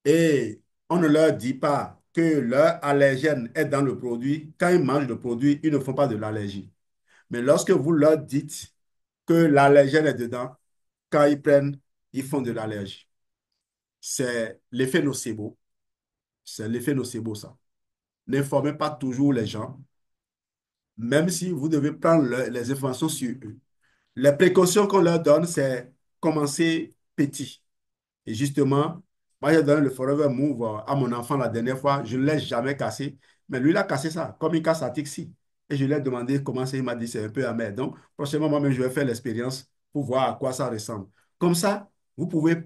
et on ne leur dit pas que leur allergène est dans le produit, quand ils mangent le produit, ils ne font pas de l'allergie. Mais lorsque vous leur dites que l'allergène est dedans, quand ils prennent, ils font de l'allergie. C'est l'effet nocebo. C'est l'effet nocebo, ça. N'informez pas toujours les gens, même si vous devez prendre les informations sur eux. Les précautions qu'on leur donne, c'est commencer petit. Et justement, moi, j'ai donné le Forever Move à mon enfant la dernière fois. Je ne l'ai jamais cassé. Mais lui, il a cassé ça, comme il casse la Tixi. Et je lui ai demandé comment c'est. Il m'a dit c'est un peu amer. Donc, prochainement, moi-même, je vais faire l'expérience pour voir à quoi ça ressemble. Comme ça, vous pouvez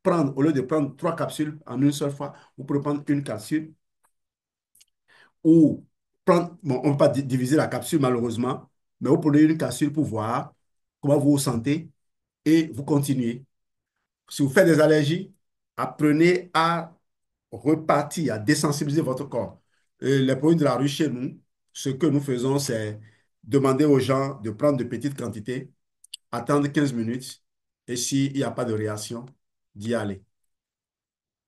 prendre, au lieu de prendre 3 capsules en une seule fois, vous pouvez prendre une capsule ou prendre, bon, on ne peut pas diviser la capsule malheureusement, mais vous prenez une capsule pour voir comment vous vous sentez et vous continuez. Si vous faites des allergies, apprenez à repartir, à désensibiliser votre corps. Et les produits de la rue chez nous, ce que nous faisons, c'est demander aux gens de prendre de petites quantités, attendre 15 minutes et s'il n'y a pas de réaction, d'y aller.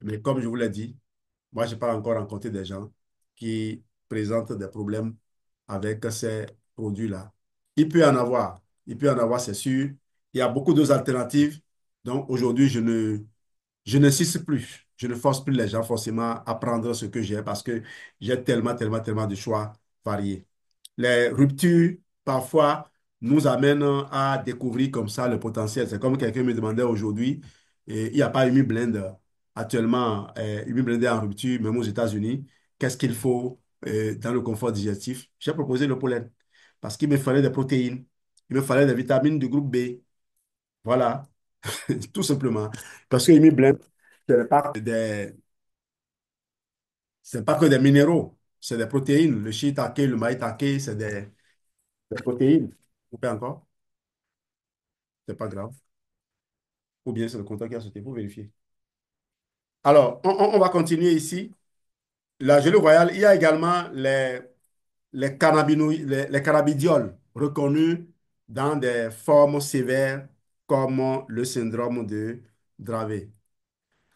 Mais comme je vous l'ai dit, moi, je n'ai pas encore rencontré des gens qui présentent des problèmes avec ces produits-là. Il peut y en avoir. Il peut y en avoir, c'est sûr. Il y a beaucoup d'autres alternatives. Donc, aujourd'hui, je n'insiste plus. Je ne force plus les gens forcément à prendre ce que j'ai parce que j'ai tellement, tellement, tellement de choix variés. Les ruptures, parfois, nous amènent à découvrir comme ça le potentiel. C'est comme quelqu'un me demandait aujourd'hui, et il n'y a pas Umi Blend actuellement, Umi Blend est en rupture, même aux États-Unis. Qu'est-ce qu'il faut dans le confort digestif? J'ai proposé le pollen parce qu'il me fallait des protéines, il me fallait des vitamines du groupe B. Voilà, tout simplement. Parce que Umi Blend, ce n'est pas que des minéraux. C'est des protéines. Le shiitake, le maïtake, c'est des protéines. Vous pouvez encore? C'est pas grave. Ou bien c'est le compteur qui a sauté pour vérifier. Alors, on va continuer ici. La gelée royale, il y a également les cannabidiols reconnus dans des formes sévères comme le syndrome de Dravet.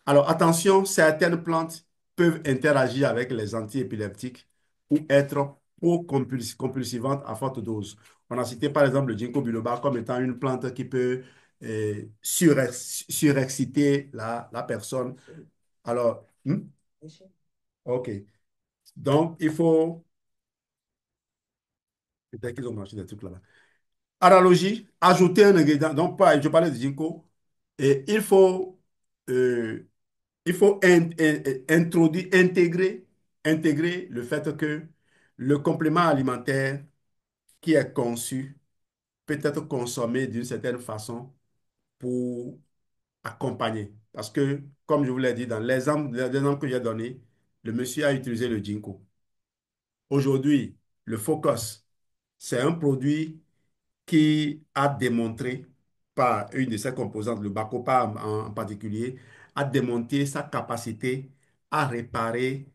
Alors attention, certaines plantes peuvent interagir avec les antiépileptiques ou être pro-compulsivantes à forte dose. On a cité par exemple le ginkgo biloba comme étant une plante qui peut surexciter la personne. Alors, ok. Donc, il faut... Peut-être qu'ils ont mangé des trucs là-bas. Analogie, ajouter un ingrédient. Donc, je parlais de ginkgo. Et euh, il faut introduire, intégrer le fait que le complément alimentaire qui est conçu peut être consommé d'une certaine façon pour accompagner. Parce que, comme je vous l'ai dit dans l'exemple que j'ai donné, le monsieur a utilisé le ginkgo. Aujourd'hui, le Focus, c'est un produit qui a démontré par une de ses composantes, le Bacopa en particulier, a démontré sa capacité à réparer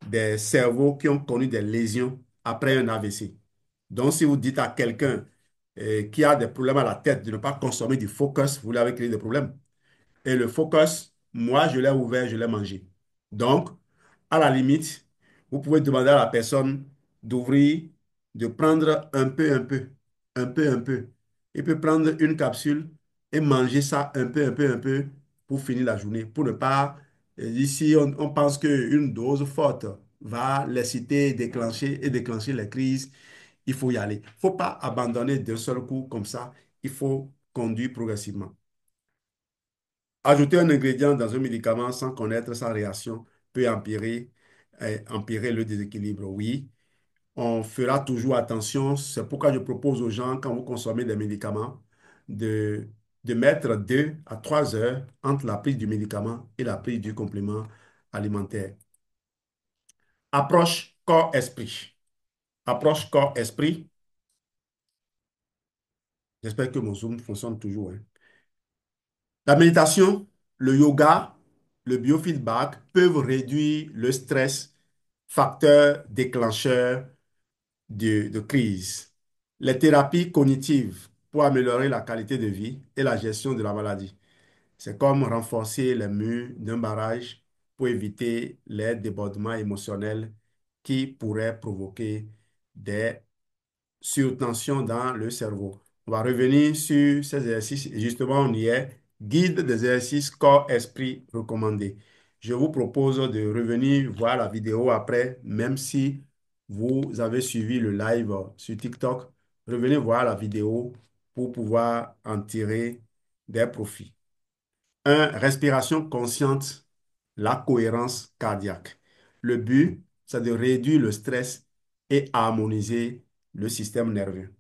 des cerveaux qui ont connu des lésions après un AVC. Donc, si vous dites à quelqu'un qui a des problèmes à la tête de ne pas consommer du Focus, vous lui avez créé des problèmes. Et le Focus, moi, je l'ai ouvert, je l'ai mangé. Donc, à la limite, vous pouvez demander à la personne d'ouvrir, de prendre un peu. Il peut prendre une capsule et manger ça un peu pour finir la journée. Pour ne pas, ici, on pense qu'une dose forte va l'exciter, déclencher les crises. Il faut y aller. Il ne faut pas abandonner d'un seul coup comme ça. Il faut conduire progressivement. Ajouter un ingrédient dans un médicament sans connaître sa réaction peut empirer le déséquilibre. Oui, on fera toujours attention. C'est pourquoi je propose aux gens, quand vous consommez des médicaments, de, de mettre 2 à 3 heures entre la prise du médicament et la prise du complément alimentaire. Approche corps-esprit. Approche corps-esprit. J'espère que mon Zoom fonctionne toujours, hein. La méditation, le yoga, le biofeedback peuvent réduire le stress, facteur déclencheur de crise. Les thérapies cognitives pour améliorer la qualité de vie et la gestion de la maladie. C'est comme renforcer les murs d'un barrage pour éviter les débordements émotionnels qui pourraient provoquer des surtension dans le cerveau. On va revenir sur ces exercices. Justement, on y est. Guide des exercices corps-esprit recommandés. Je vous propose de revenir voir la vidéo après, même si vous avez suivi le live sur TikTok. Revenez voir la vidéo pour pouvoir en tirer des profits. Un, respiration consciente, la cohérence cardiaque. Le but, c'est de réduire le stress et harmoniser le système nerveux.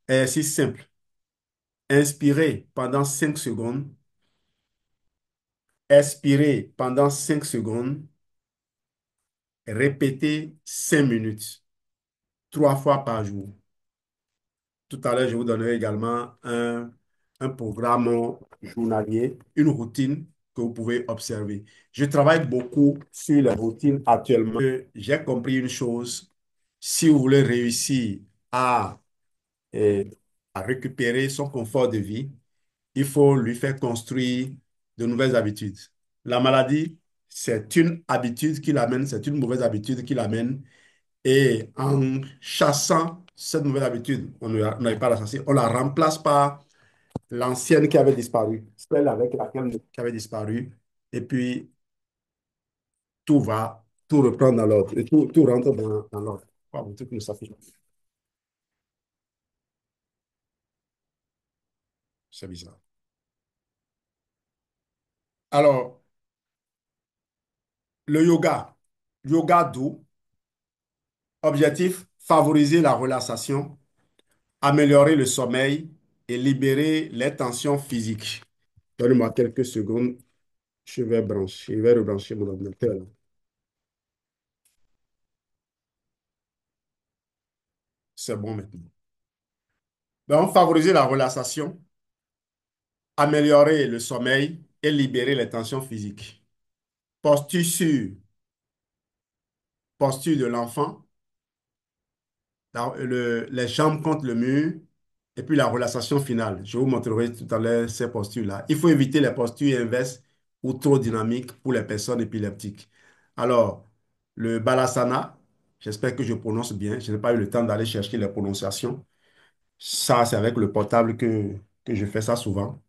Exercice simple. Inspirez pendant 5 secondes. Expirez pendant 5 secondes. Répétez 5 minutes, 3 fois par jour. Tout à l'heure, je vous donnerai également un programme journalier, une routine que vous pouvez observer. Je travaille beaucoup sur les routines actuellement. J'ai compris une chose. Si vous voulez réussir à, euh, à récupérer son confort de vie, il faut lui faire construire de nouvelles habitudes. La maladie, c'est une habitude qui l'amène, c'est une mauvaise habitude qui l'amène. Et en chassant cette nouvelle habitude, on n'arrive pas à la chasser, on la remplace par l'ancienne qui avait disparu, celle avec laquelle qui avait disparu. Et puis, tout reprendre dans l'ordre, et tout rentre dans l'ordre. Oh, mon truc ne s'affiche pas. C'est bizarre. Alors, le yoga doux, objectif, favoriser la relaxation, améliorer le sommeil et libérer les tensions physiques. Donnez-moi quelques secondes. Je vais rebrancher mon ordinateur là. C'est bon maintenant. Donc, favoriser la relaxation, améliorer le sommeil et libérer les tensions physiques. Posture sûre, posture de l'enfant, les jambes contre le mur, et puis la relaxation finale. Je vous montrerai tout à l'heure ces postures-là. Il faut éviter les postures inverses ou trop dynamiques pour les personnes épileptiques. Alors, le Balasana, j'espère que je prononce bien. Je n'ai pas eu le temps d'aller chercher les prononciations. Ça, c'est avec le portable que je fais ça souvent.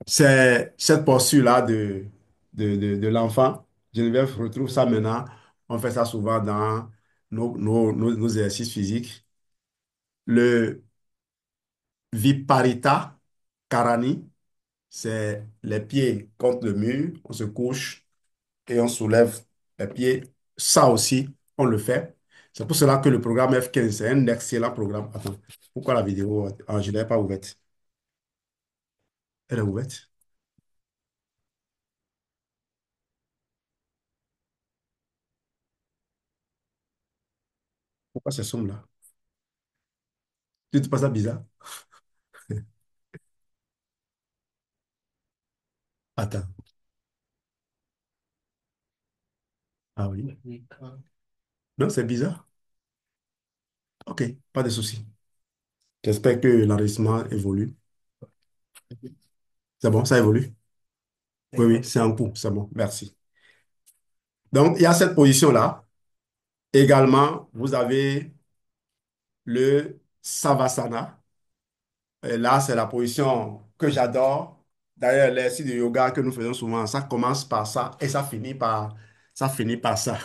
C'est cette posture-là de l'enfant. Geneviève retrouve ça maintenant. On fait ça souvent dans nos exercices physiques. Le Viparita Karani, c'est les pieds contre le mur, on se couche et on soulève les pieds. Ça aussi, on le fait. C'est pour cela que le programme F15, c'est un excellent programme. Attends, pourquoi la vidéo, je ne l'ai pas ouverte? Elle est ouverte. Pourquoi c'est sombre là? Tu te passes ça bizarre? Attends. Ah oui. Non, c'est bizarre. Ok, pas de souci. J'espère que l'enregistrement évolue. C'est bon, ça évolue? Oui, oui, c'est en cours. C'est bon, merci. Donc, il y a cette position-là. Également, vous avez le Savasana. Et là, c'est la position que j'adore. D'ailleurs, les exercices de yoga que nous faisons souvent, ça commence par ça et ça finit par ça.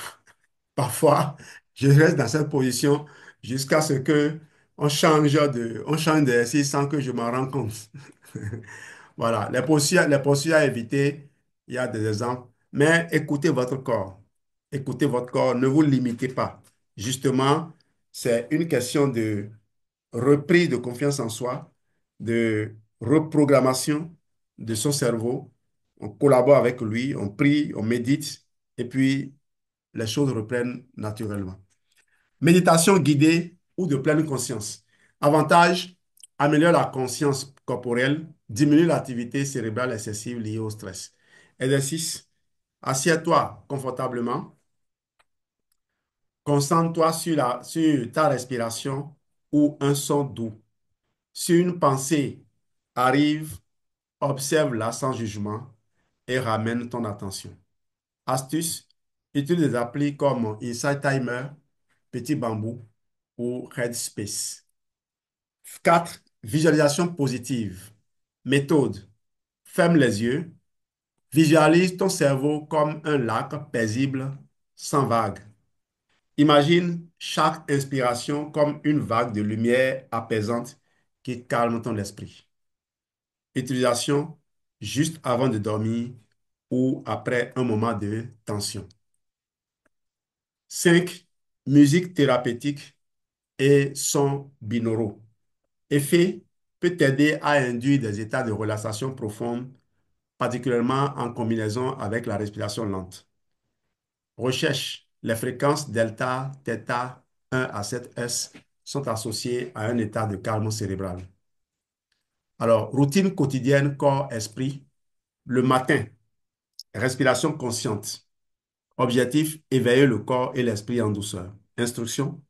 Parfois, je reste dans cette position jusqu'à ce que on change d'exercice sans que je m'en rende compte. Voilà, les postures à éviter, il y a des exemples. Mais écoutez votre corps. Écoutez votre corps, ne vous limitez pas. Justement, c'est une question de reprise de confiance en soi, de reprogrammation de son cerveau. On collabore avec lui, on prie, on médite, et puis les choses reprennent naturellement. Méditation guidée ou de pleine conscience. Avantage, améliore la conscience corporelle, diminue l'activité cérébrale excessive liée au stress. Exercice, assieds-toi confortablement, concentre-toi sur ta respiration ou un son doux. Si une pensée arrive, observe-la sans jugement et ramène ton attention. Astuce, utilise des applis comme Insight Timer, Petit Bambou ou Headspace. 4. Visualisation positive. Méthode. Ferme les yeux. Visualise ton cerveau comme un lac paisible, sans vagues. Imagine chaque inspiration comme une vague de lumière apaisante qui calme ton esprit. Utilisation juste avant de dormir ou après un moment de tension. 5. Musique thérapeutique et sons binauraux. Effet peut t'aider à induire des états de relaxation profonde, particulièrement en combinaison avec la respiration lente. Recherche. Les fréquences delta, theta 1 à 7S sont associées à un état de calme cérébral. Alors, routine quotidienne corps-esprit. Le matin, respiration consciente. Objectif, éveiller le corps et l'esprit en douceur. Instruction,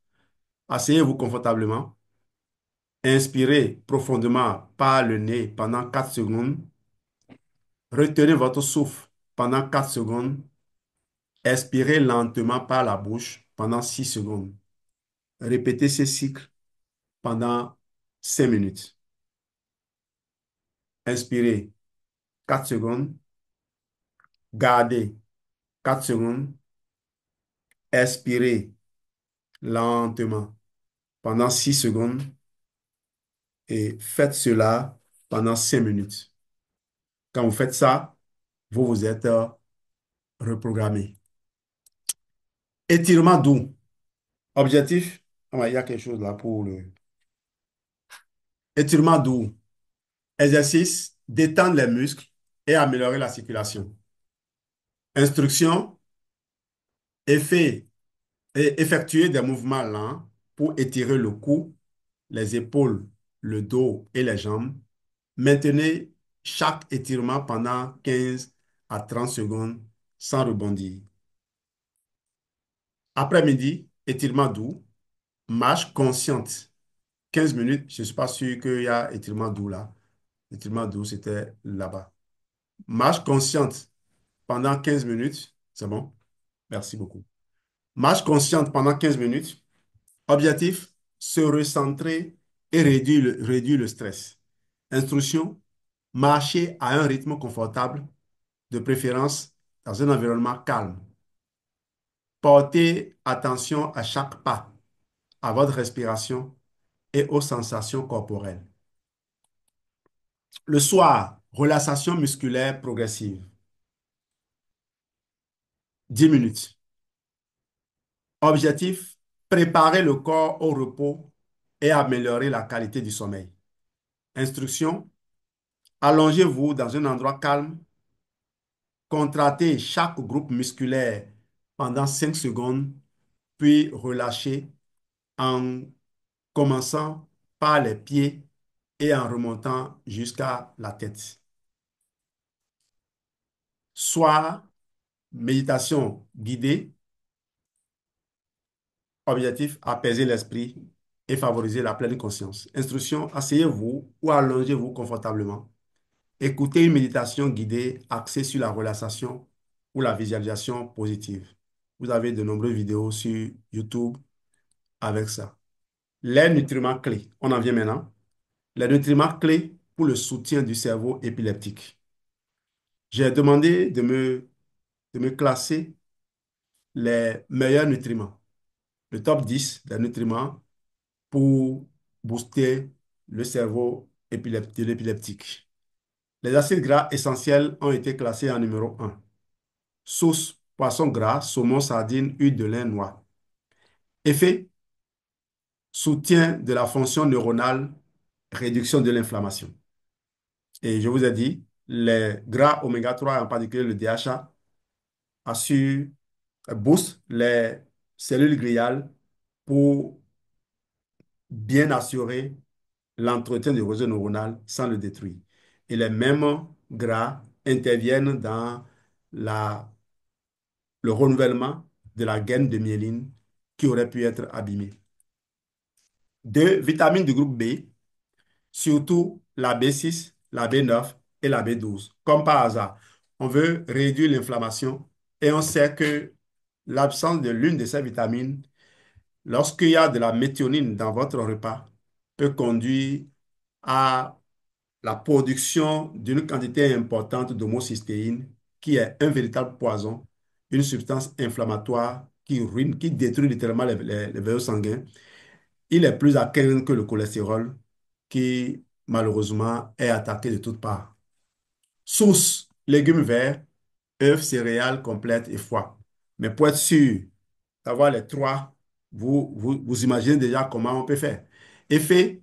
asseyez-vous confortablement. Inspirez profondément par le nez pendant 4 secondes. Retenez votre souffle pendant 4 secondes. Expirez lentement par la bouche pendant 6 secondes. Répétez ce cycle pendant 5 minutes. Inspirez 4 secondes. Gardez 4 secondes. Expirez lentement pendant 6 secondes et faites cela pendant 5 minutes. Quand vous faites ça, vous vous êtes reprogrammé. Étirement doux. Objectif, il y a quelque chose là pour le étirement doux. Exercice, détendre les muscles et améliorer la circulation. Instruction, effet, effectuer des mouvements lents pour étirer le cou, les épaules, le dos et les jambes. Maintenez chaque étirement pendant 15 à 30 secondes sans rebondir. Après-midi, étirement doux, marche consciente. 15 minutes, je ne suis pas sûr qu'il y a étirement doux là. Étirement doux, c'était là-bas. Marche consciente pendant 15 minutes. C'est bon? Merci beaucoup. Marche consciente pendant 15 minutes. Objectif, se recentrer et réduire le stress. Instruction, marcher à un rythme confortable, de préférence dans un environnement calme. Portez attention à chaque pas, à votre respiration et aux sensations corporelles. Le soir, relaxation musculaire progressive. 10 minutes. Objectif, préparer le corps au repos et améliorer la qualité du sommeil. Instruction, allongez-vous dans un endroit calme, contractez chaque groupe musculaire pendant 5 secondes, puis relâchez en commençant par les pieds et en remontant jusqu'à la tête. Soit méditation guidée, objectif, apaiser l'esprit et favoriser la pleine conscience. Instruction, asseyez-vous ou allongez-vous confortablement. Écoutez une méditation guidée axée sur la relaxation ou la visualisation positive. Vous avez de nombreuses vidéos sur YouTube avec ça. Les nutriments clés. On en vient maintenant. Les nutriments clés pour le soutien du cerveau épileptique. J'ai demandé de me classer les meilleurs nutriments, le top 10 des nutriments pour booster le cerveau de l'épileptique. Les acides gras essentiels ont été classés en numéro 1. Sauce, poisson gras, saumon, sardine, huile de lin, noix. Effet, soutien de la fonction neuronale, réduction de l'inflammation. Et je vous ai dit, les gras oméga 3, en particulier le DHA, assure, booste les cellules gliales pour bien assurer l'entretien du réseau neuronal sans le détruire. Et les mêmes gras interviennent dans le renouvellement de la gaine de myéline qui aurait pu être abîmée. Deux, vitamines du groupe B, surtout la B6, la B9 et la B12. Comme par hasard, on veut réduire l'inflammation et on sait que l'absence de l'une de ces vitamines, lorsqu'il y a de la méthionine dans votre repas, peut conduire à la production d'une quantité importante d'homocystéine, qui est un véritable poison, une substance inflammatoire qui ruine, qui détruit littéralement les vaisseaux sanguins. Il est plus à craindre que le cholestérol, qui malheureusement est attaqué de toutes parts. Source, légumes verts, œufs, céréales complètes et foie. Mais pour être sûr d'avoir les trois, vous imaginez déjà comment on peut faire. Effet,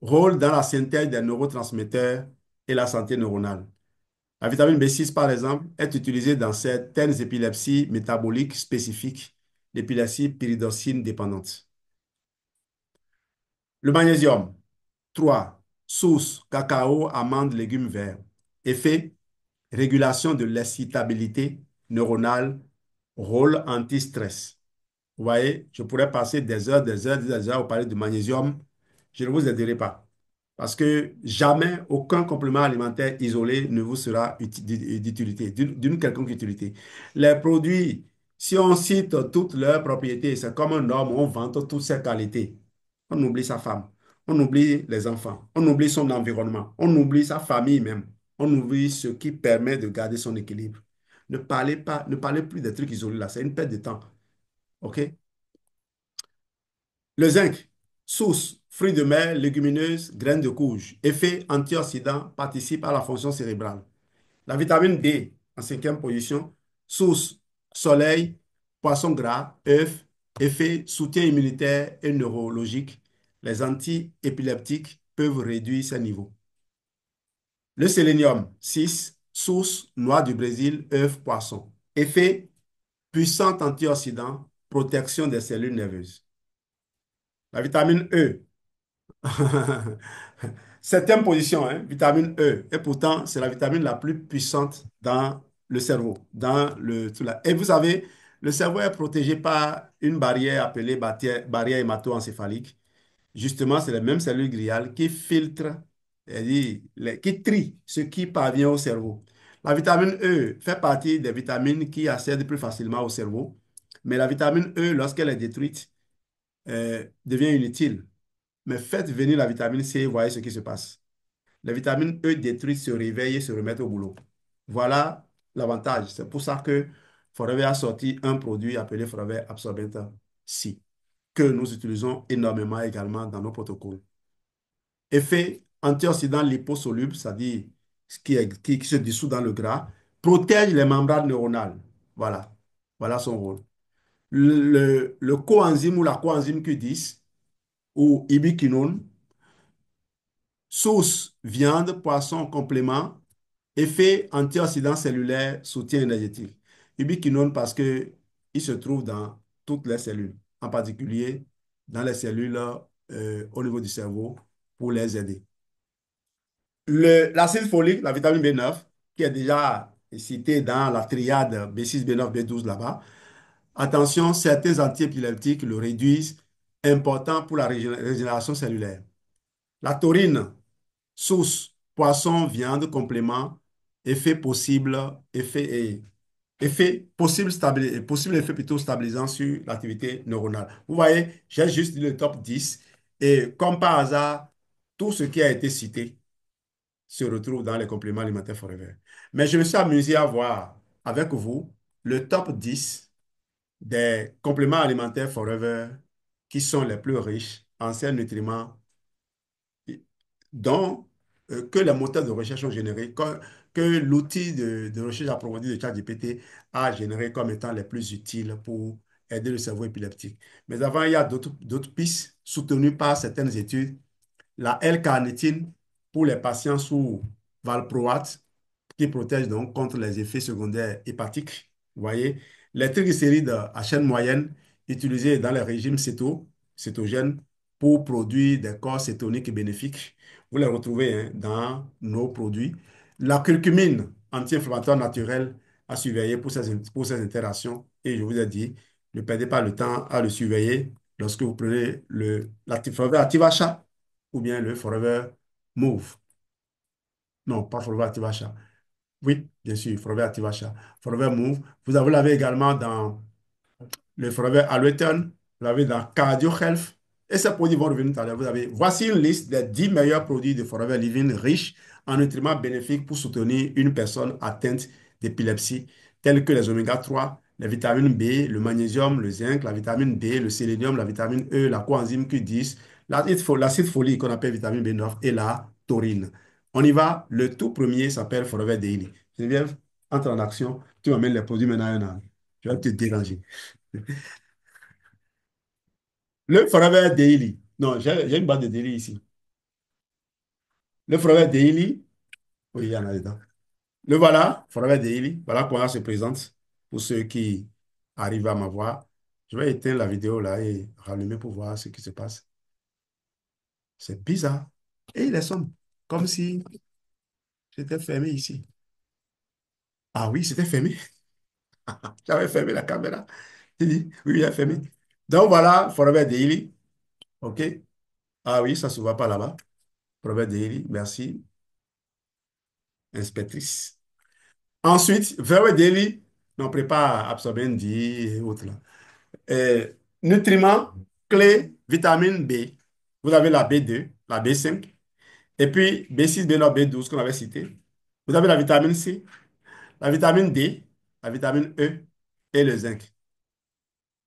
rôle dans la synthèse des neurotransmetteurs et la santé neuronale. La vitamine B6, par exemple, est utilisée dans certaines épilepsies métaboliques spécifiques, l'épilepsie pyridoxine dépendante. Le magnésium, 3. Source, cacao, amandes, légumes verts. Effet, régulation de l'excitabilité neuronale, rôle anti-stress. Vous voyez, je pourrais passer des heures au parler de magnésium. Je ne vous aiderai pas. Parce que jamais aucun complément alimentaire isolé ne vous sera d'utilité, d'une quelconque utilité. Les produits, si on cite toutes leurs propriétés, c'est comme un homme, on vante toutes ses qualités. On oublie sa femme, on oublie les enfants, on oublie son environnement, on oublie sa famille même, on oublie ce qui permet de garder son équilibre. Ne parlez pas, ne parlez plus des trucs isolés là, c'est une perte de temps. OK? Le zinc, source, fruits de mer, légumineuses, graines de courge. Effet antioxydant, participe à la fonction cérébrale. La vitamine D, en cinquième position, source, soleil, poisson gras, œufs. Effet soutien immunitaire et neurologique. Les antiépileptiques peuvent réduire ces niveaux. Le sélénium, 6, source, noix du Brésil, œufs, poisson. Effet puissant antioxydant, protection des cellules nerveuses. La vitamine E. Septième position, hein, vitamine E. Et pourtant, c'est la vitamine la plus puissante dans le cerveau. Et vous savez, le cerveau est protégé par une barrière appelée barrière hémato-encéphalique. Justement, c'est les mêmes cellules gliales qui filtrent, c'est-à-dire qui trient ce qui parvient au cerveau. La vitamine E fait partie des vitamines qui accèdent plus facilement au cerveau. Mais la vitamine E, lorsqu'elle est détruite, devient inutile. Mais faites venir la vitamine C et voyez ce qui se passe. La vitamine E détruite se réveille et se remet au boulot. Voilà l'avantage. C'est pour ça que Forever a sorti un produit appelé Forever Absorbent C, que nous utilisons énormément également dans nos protocoles. Effet antioxydant liposoluble, c'est-à-dire qui se dissout dans le gras, protège les membranes neuronales. Voilà. Voilà son rôle. Le coenzyme ou la coenzyme Q10 ou ubiquinone, source viande, poisson, complément, effet antioxydant cellulaire, soutien énergétique. Ubiquinone parce que il se trouve dans toutes les cellules, en particulier dans les cellules au niveau du cerveau pour les aider. L'acide folique, la vitamine B9, qui est déjà citée dans la triade B6, B9, B12 là-bas. Attention, certains antiépileptiques le réduisent, important pour la régénération cellulaire. La taurine, source, poisson, viande, complément, effet possible, effet possible, possible effet plutôt stabilisant sur l'activité neuronale. Vous voyez, j'ai juste dit le top 10 et comme par hasard, tout ce qui a été cité se retrouve dans les compléments alimentaires Forever. Mais je me suis amusé à voir avec vous le top 10 des compléments alimentaires Forever qui sont les plus riches en ces nutriments dont que les moteurs de recherche ont généré, que l'outil de recherche approfondie de ChatGPT a généré comme étant les plus utiles pour aider le cerveau épileptique. Mais avant, il y a d'autres pistes soutenues par certaines études. La L-carnitine pour les patients sous valproate, qui protège donc contre les effets secondaires hépatiques. Vous voyez, les triglycérides à chaîne moyenne utilisés dans les régimes cétogènes pour produire des corps cétoniques bénéfiques. Vous les retrouvez hein, dans nos produits. La curcumine, anti-inflammatoire naturel, à surveiller pour ces interactions. Et je vous ai dit, ne perdez pas le temps à le surveiller lorsque vous prenez Forever Active Achat ou bien le Forever Move. Non, pas Forever Active Achat. Oui, bien sûr, Forever Active Achat. Forever Move. Vous l'avez également dans le Forever Always, vous l'avez dans Cardio Health. Et ces produits vont revenir tout à l'heure. Voici une liste des 10 meilleurs produits de Forever Living riches en nutriments bénéfiques pour soutenir une personne atteinte d'épilepsie, tels que les oméga 3, les vitamines B, le magnésium, le zinc, la vitamine D, le sélénium, la vitamine E, la coenzyme Q10, l'acide folique qu'on appelle vitamine B9 et la taurine. On y va. Le tout premier s'appelle Forever Daily. Geneviève, entre en action. Tu m'amènes les produits maintenant un à un. Je vais te déranger. Le Forever Daily. Non, j'ai une boîte de Daily ici. Le Forever Daily. Oui, il y en a dedans. Le voilà, Forever Daily. Voilà comment ça se présente pour ceux qui arrivent à m'avoir. Je vais éteindre la vidéo là et rallumer pour voir ce qui se passe. C'est bizarre. Et il est sombre. Comme si c'était fermé ici. Ah oui, c'était fermé. J'avais fermé la caméra. Il dit, oui, il est fermé. Donc voilà, Forever Daily. OK. Ah oui, ça ne se voit pas là-bas. Forever Daily, merci, inspectrice. Ensuite, Very Daily, on prépare Absorbent et autres là. Euh, Nutriments, clés, vitamine B. Vous avez la B2, la B5, et puis B6, B9, B12 qu'on avait cité. Vous avez la vitamine C, la vitamine D, la vitamine E et le zinc.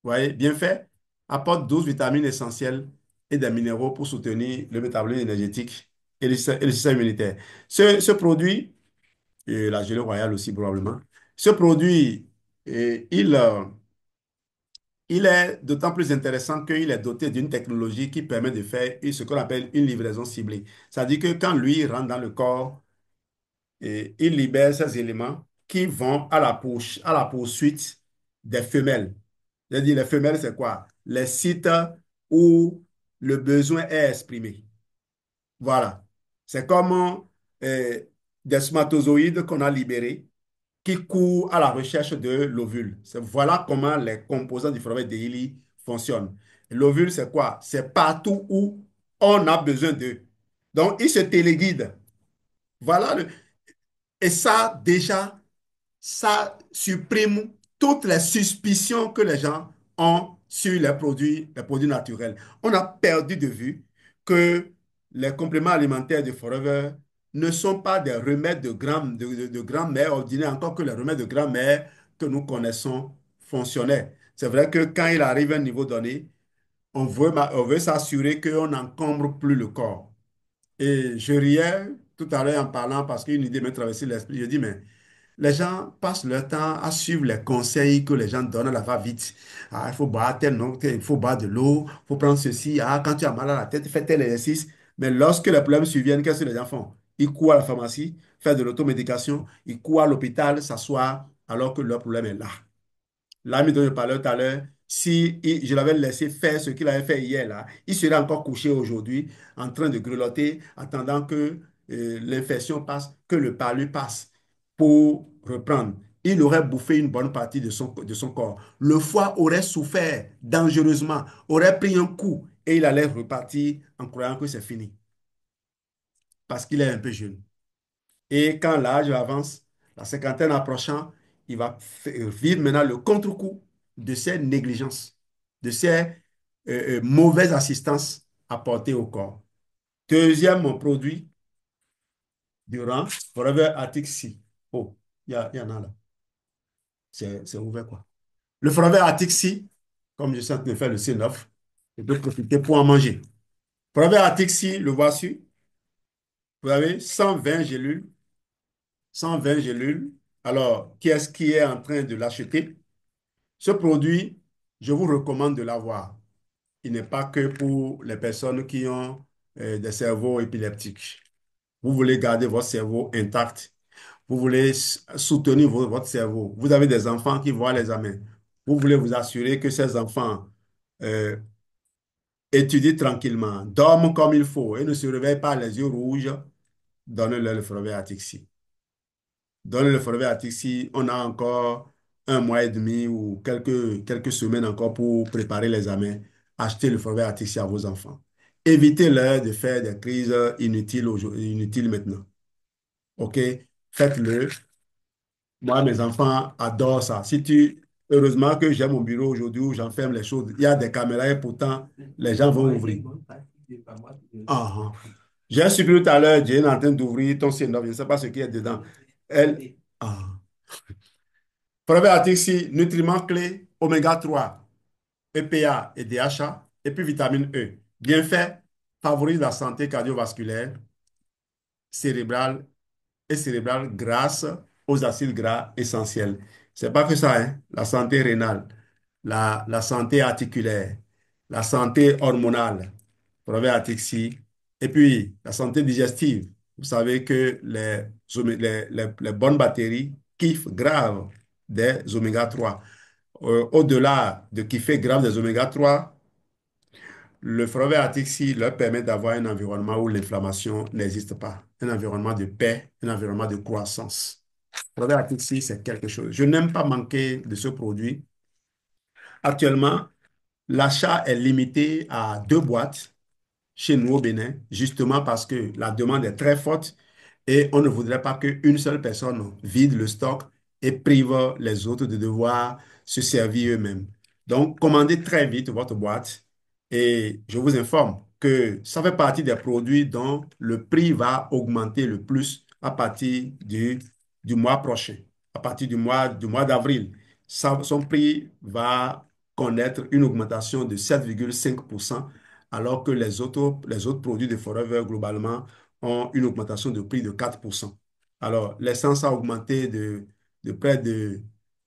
Vous voyez, bien fait, apporte 12 vitamines essentielles et des minéraux pour soutenir le métabolisme énergétique et le système immunitaire. Ce produit, et la gelée royale aussi probablement. Ce produit, il est d'autant plus intéressant qu'il est doté d'une technologie qui permet de faire ce qu'on appelle une livraison ciblée. C'est-à-dire que quand lui rentre dans le corps, il libère ces éléments qui vont à la poursuite des femelles. C'est-à-dire les femelles, c'est quoi? Les sites où le besoin est exprimé. Voilà. C'est comme des spermatozoïdes qu'on a libérés qui courent à la recherche de l'ovule. Voilà comment les composants du foramen déili fonctionnent. L'ovule, c'est quoi? C'est partout où on a besoin d'eux. Donc, ils se téléguident. Voilà. Et ça, déjà, ça supprime toutes les suspicions que les gens ont sur les produits naturels. On a perdu de vue que les compléments alimentaires de Forever ne sont pas des remèdes de grand-mère ordinaires, encore que les remèdes de grand-mère que nous connaissons fonctionnaient. C'est vrai que quand il arrive à un niveau donné, on veut s'assurer qu'on n'encombre plus le corps. Et je riais tout à l'heure en parlant parce qu'une idée m'a traversé l'esprit. Je dis, mais les gens passent leur temps à suivre les conseils que les gens donnent à la va-vite. Ah, il faut boire tel, non, il faut boire de l'eau, il faut prendre ceci. Ah, quand tu as mal à la tête, fais tel exercice. Mais lorsque les problèmes surviennent, qu'est-ce que les gens font? Ils courent à la pharmacie, faire de l'automédication, ils courent à l'hôpital, s'assoient, alors que leur problème est là. L'ami dont je parlais tout à l'heure, si je l'avais laissé faire ce qu'il avait fait hier, là, il serait encore couché aujourd'hui en train de grelotter, attendant que l'infection passe, que le palu passe pour reprendre. Il aurait bouffé une bonne partie de son corps. Le foie aurait souffert dangereusement, aurait pris un coup et il allait repartir en croyant que c'est fini parce qu'il est un peu jeune. Et quand l'âge avance, la cinquantaine approchant, il va vivre maintenant le contre-coup de ces négligences, de ces mauvaises assistances apportées au corps. Deuxième mon produit du rang, Forever Arctic Sea. Oh, il y en a là. C'est ouvert quoi. Le Forever Arctic Sea, comme je suis en train de faire le C9, je peux profiter pour en manger. Forever Arctic Sea, le voici. Vous avez 120 gélules 120 gélules. Alors, qui est-ce qui est en train de l'acheter? Ce produit, je vous recommande de l'avoir. Il n'est pas que pour les personnes qui ont des cerveaux épileptiques. Vous voulez garder votre cerveau intact. Vous voulez soutenir votre cerveau. Vous avez des enfants qui voient les examens. Vous voulez vous assurer que ces enfants euh, étudient tranquillement, dorment comme il faut et ne se réveillent pas les yeux rouges. Donnez-leur le Forever Atixi. Dans le forfait Atixi, on a encore un mois et demi ou quelques semaines encore pour préparer les examens. Achetez le forfait Atixi à vos enfants. Évitez-leur de faire des crises inutiles maintenant. OK? Faites-le. Moi, mes enfants adorent ça. Heureusement que j'ai mon bureau aujourd'hui où j'enferme les choses. Il y a des caméras et pourtant, les gens vont ouvrir. Ah, ah. J'ai supprimé tout à l'heure, Jane est en train d'ouvrir ton C9. Je ne sais pas ce qu'il y a dedans. Elle. Ah. Probiotiques ici, nutriments clés, oméga 3, EPA et DHA, et puis vitamine E. Bien fait, favorise la santé cardiovasculaire, cérébrale et cérébrale grâce aux acides gras essentiels. C'est pas que ça, hein? La santé rénale, la santé articulaire, la santé hormonale, probiotiques ici, et puis la santé digestive. Vous savez que les bonnes bactéries kiffent grave des oméga 3. Au-delà de kiffer grave des oméga 3, le Forever Atixi leur permet d'avoir un environnement où l'inflammation n'existe pas. Un environnement de paix, un environnement de croissance. Forever Atixi, c'est quelque chose. Je n'aime pas manquer de ce produit. Actuellement, l'achat est limité à 2 boîtes chez nous au Bénin, justement parce que la demande est très forte et on ne voudrait pas qu'une seule personne vide le stock et prive les autres de devoir se servir eux-mêmes. Donc, commandez très vite votre boîte et je vous informe que ça fait partie des produits dont le prix va augmenter le plus à partir du mois prochain, à partir du mois d'avril. Son prix va connaître une augmentation de 7,5% alors que les autres produits de Forever, globalement, ont une augmentation de prix de 4%. Alors, l'essence a augmenté de près de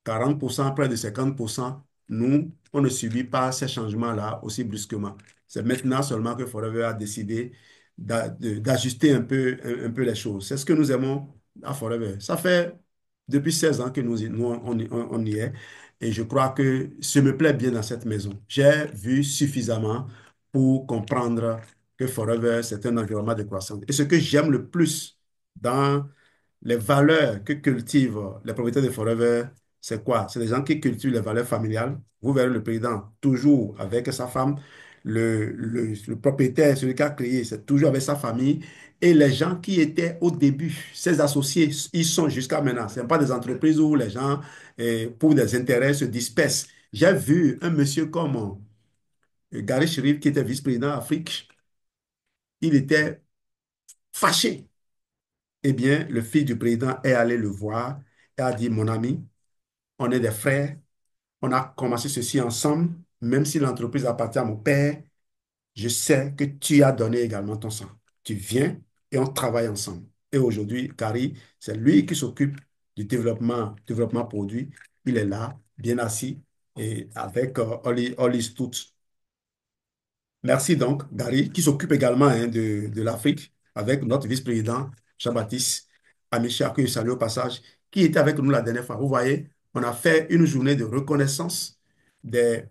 40%, près de 50%. Nous, on ne subit pas ces changements-là aussi brusquement. C'est maintenant seulement que Forever a décidé d'ajuster un peu les choses. C'est ce que nous aimons à Forever. Ça fait depuis 16 ans que on y est. Et je crois que je me plais bien dans cette maison. J'ai vu suffisamment pour comprendre que Forever, c'est un environnement de croissance. Et ce que j'aime le plus dans les valeurs que cultivent les propriétaires de Forever, c'est quoi? C'est des gens qui cultivent les valeurs familiales. Vous verrez le président toujours avec sa femme. Le propriétaire, celui qui a créé, c'est toujours avec sa famille. Et les gens qui étaient au début, ses associés, ils sont jusqu'à maintenant. Ce n'est pas des entreprises où les gens, pour des intérêts, se dispersent. J'ai vu un monsieur comme Gary Sherif, qui était vice-président Afrique. Il était fâché. Eh bien, le fils du président est allé le voir et a dit, mon ami, on est des frères, on a commencé ceci ensemble, même si l'entreprise appartient à mon père, je sais que tu as donné également ton sang. Tu viens et on travaille ensemble. Et aujourd'hui, Gary, c'est lui qui s'occupe du développement produit. Il est là, bien assis, et avec Oli Stutz. Merci donc, Gary, qui s'occupe également de l'Afrique avec notre vice-président Jean-Baptiste Amichar, que je salue au passage, qui était avec nous la dernière fois. Vous voyez, on a fait une journée de reconnaissance des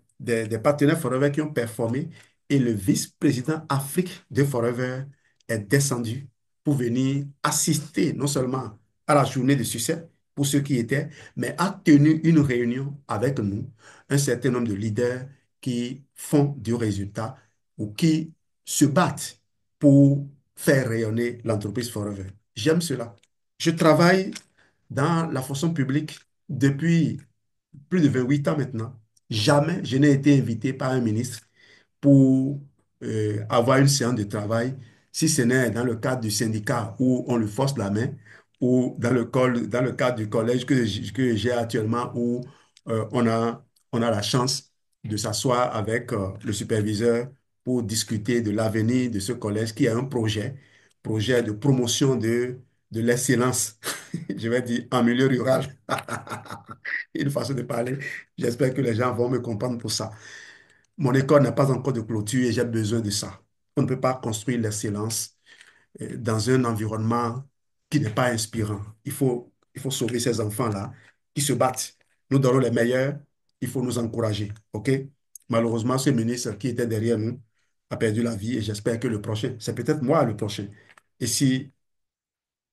partenaires Forever qui ont performé et le vice-président Afrique de Forever est descendu pour venir assister non seulement à la journée de succès pour ceux qui étaient, mais a tenu une réunion avec nous, un certain nombre de leaders qui font du résultat ou qui se battent pour faire rayonner l'entreprise Forever. J'aime cela. Je travaille dans la fonction publique depuis plus de 28 ans maintenant. Jamais je n'ai été invité par un ministre pour avoir une séance de travail, si ce n'est dans le cadre du syndicat où on lui force la main, ou dans le cadre du collège que j'ai actuellement où on a la chance de s'asseoir avec le superviseur pour discuter de l'avenir de ce collège qui a un projet de promotion de l'excellence, je vais dire en milieu rural. Une façon de parler. J'espère que les gens vont me comprendre pour ça. Mon école n'a pas encore de clôture et j'ai besoin de ça. On ne peut pas construire l'excellence dans un environnement qui n'est pas inspirant. Il faut sauver ces enfants-là qui se battent. Nous donnons les meilleurs, il faut nous encourager. OK? Malheureusement, ce ministre qui était derrière nous a perdu la vie et j'espère que le prochain, c'est peut-être moi le prochain. Et si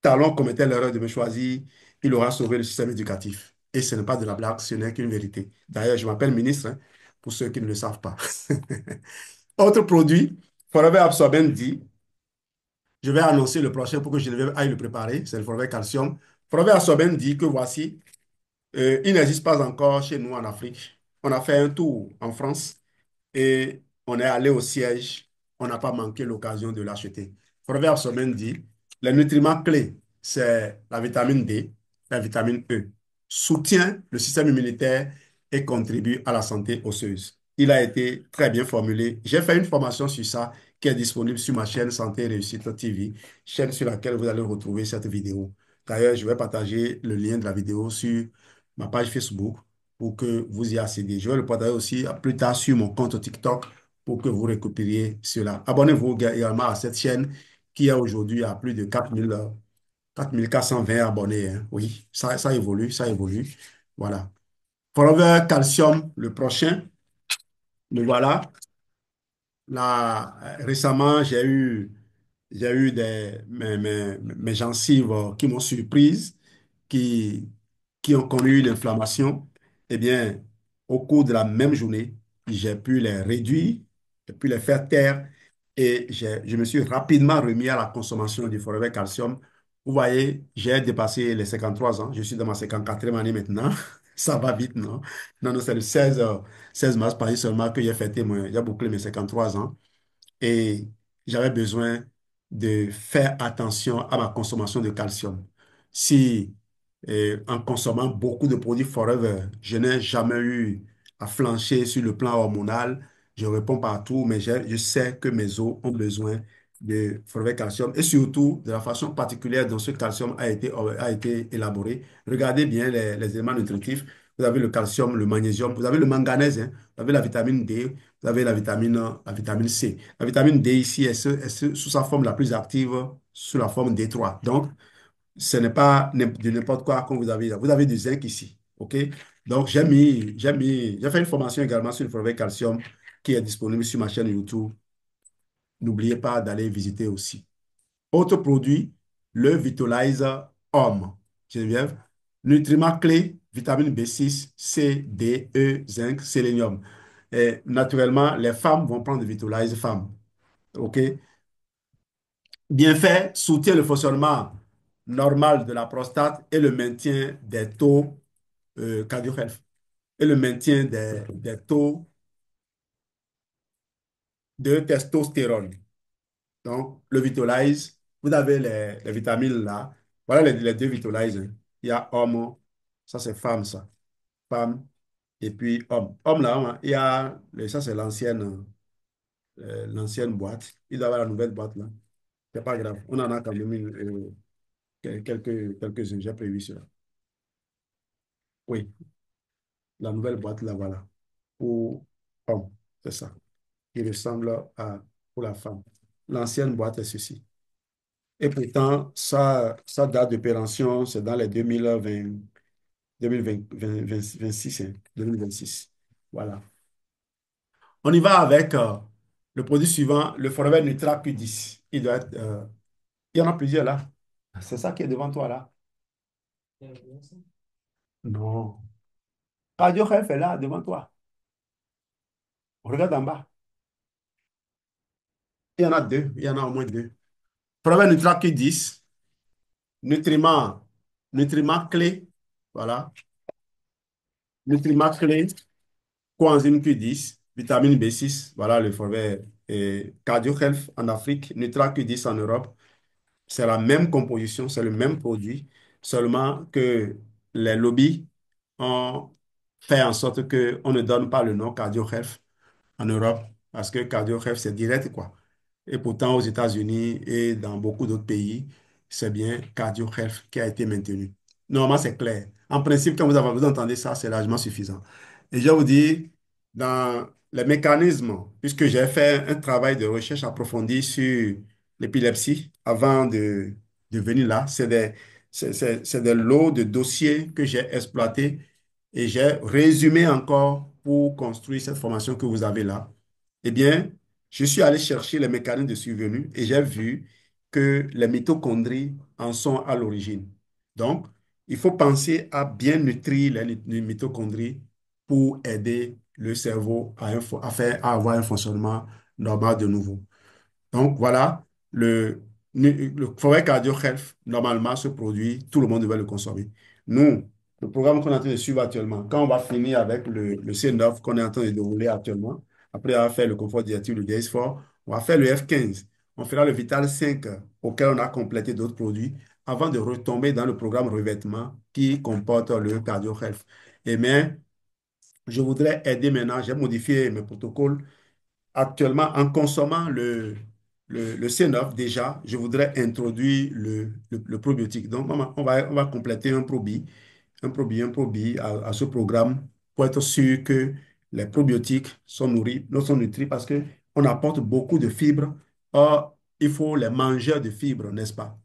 Talon commettait l'erreur de me choisir, il aura sauvé le système éducatif. Et ce n'est pas de la blague, ce n'est qu'une vérité. D'ailleurs, je m'appelle ministre, hein, pour ceux qui ne le savent pas. Autre produit, Forever Absorbent dit, je vais annoncer le prochain pour que Geneviève aille le préparer, c'est le Forever Calcium. Forever Absorbent dit que voici, il n'existe pas encore chez nous en Afrique. On a fait un tour en France et on est allé au siège. On n'a pas manqué l'occasion de l'acheter. Proverbe semaine dit, les nutriments clés, c'est la vitamine D, la vitamine E, soutient le système immunitaire et contribue à la santé osseuse. Il a été très bien formulé. J'ai fait une formation sur ça qui est disponible sur ma chaîne Santé et Réussite TV, chaîne sur laquelle vous allez retrouver cette vidéo. D'ailleurs, je vais partager le lien de la vidéo sur ma page Facebook pour que vous y accédiez. Je vais le partager aussi plus tard sur mon compte TikTok pour que vous récupériez cela. Abonnez-vous également à cette chaîne qui a aujourd'hui à plus de 4 420 abonnés, hein. Oui, ça évolue, ça évolue. Voilà. Forever Calcium, le prochain, le voilà. Là, récemment, j'ai eu mes gencives qui m'ont surprise, qui, qui ont connu une inflammation. Eh bien, au cours de la même journée, j'ai pu les réduire, j'ai pu les faire taire et je me suis rapidement remis à la consommation du Forever Calcium. Vous voyez, j'ai dépassé les 53 ans. Je suis dans ma 54e année maintenant. Ça va vite, non? Non, non, c'est le 16 mars, pas seulement que j'ai fêté, j'ai bouclé mes 53 ans et j'avais besoin de faire attention à ma consommation de calcium. Si en consommant beaucoup de produits Forever, je n'ai jamais eu à flancher sur le plan hormonal, je réponds partout, mais je sais que mes os ont besoin de Forever Calcium et surtout de la façon particulière dont ce calcium a été élaboré. Regardez bien les éléments nutritifs. Vous avez le calcium, le magnésium, vous avez le manganèse, hein, vous avez la vitamine D, vous avez la vitamine C. La vitamine D ici est sous sa forme la plus active, sous la forme D3. Donc, ce n'est pas de n'importe quoi comme vous avez là. Vous avez du zinc ici. OK? Donc, j'ai fait une formation également sur le Forever Calcium qui est disponible sur ma chaîne YouTube. n'oubliez pas d'aller visiter aussi. Autre produit, le Vitalize Homme. Geneviève, nutriments clés, vitamine B6, C, D, E, zinc, sélénium. Et naturellement, les femmes vont prendre le Vitalize Femme. OK? Bien fait, soutient le fonctionnement normal de la prostate et le maintien des taux cardio-health et le maintien des taux de testostérone. Donc, le Vitalize, vous avez les vitamines là. Voilà les deux Vitalize, hein. Il y a homme, ça c'est femme, ça. Femme, et puis homme. Homme là, il y a, ça c'est l'ancienne boîte. Il doit y avoir la nouvelle boîte là. C'est pas grave. On en a quand même quelques-uns. J'ai prévu cela. Oui, la nouvelle boîte là, voilà. Pour homme, c'est ça. Il ressemble à pour la femme. L'ancienne boîte est ceci. Et pourtant, sa date de péremption, c'est dans les 2020, 2020, 26, hein, 2026. Voilà. On y va avec le produit suivant, le Forever Nutra Q10. Il y en a plusieurs là. C'est ça qui est devant toi là. Non. Cardio Health est là devant toi. Regarde en bas. Il y en a deux. Il y en a au moins deux. Forever Nutra Q10, nutriments, nutriments clés. Voilà. Nutriments clés. Coenzyme Q10, vitamine B6, voilà le forfait. Et Cardio Health en Afrique, Nutra Q10 en Europe, c'est la même composition, c'est le même produit, seulement que les lobbies ont fait en sorte qu'on ne donne pas le nom Cardio Health en Europe, parce que Cardio Health, c'est direct, quoi. Et pourtant, aux États-Unis et dans beaucoup d'autres pays, c'est bien Cardio Health qui a été maintenu. Normalement, c'est clair. En principe, quand vous entendez ça, c'est largement suffisant. Et je vais vous dire, dans les mécanismes, puisque j'ai fait un travail de recherche approfondi sur l'épilepsie avant de venir là, c'est des lots de dossiers que j'ai exploités et j'ai résumé encore pour construire cette formation que vous avez là. Eh bien, je suis allé chercher les mécanismes de survenue et j'ai vu que les mitochondries en sont à l'origine. Donc, il faut penser à bien nutrir les mitochondries pour aider le cerveau à avoir un fonctionnement normal de nouveau. Donc voilà, le Forêt Cardio Health, normalement, ce produit, tout le monde devrait le consommer. Nous, le programme qu'on est en train de suivre actuellement, quand on va finir avec le C9 qu'on est en train de dérouler actuellement, après avoir fait le confort diététique, le DS4, on va faire le F15. On fera le Vital 5 auquel on a complété d'autres produits avant de retomber dans le programme revêtement qui comporte le Cardio Health. Et mais, je voudrais aider maintenant, j'ai modifié mes protocoles. Actuellement, en consommant le C9, déjà, je voudrais introduire le probiotique. Donc, on va compléter un probi à ce programme pour être sûr que les probiotiques sont nourris, non sont nutris parce qu'on apporte beaucoup de fibres. Or, il faut les mangeurs de fibres, n'est-ce pas,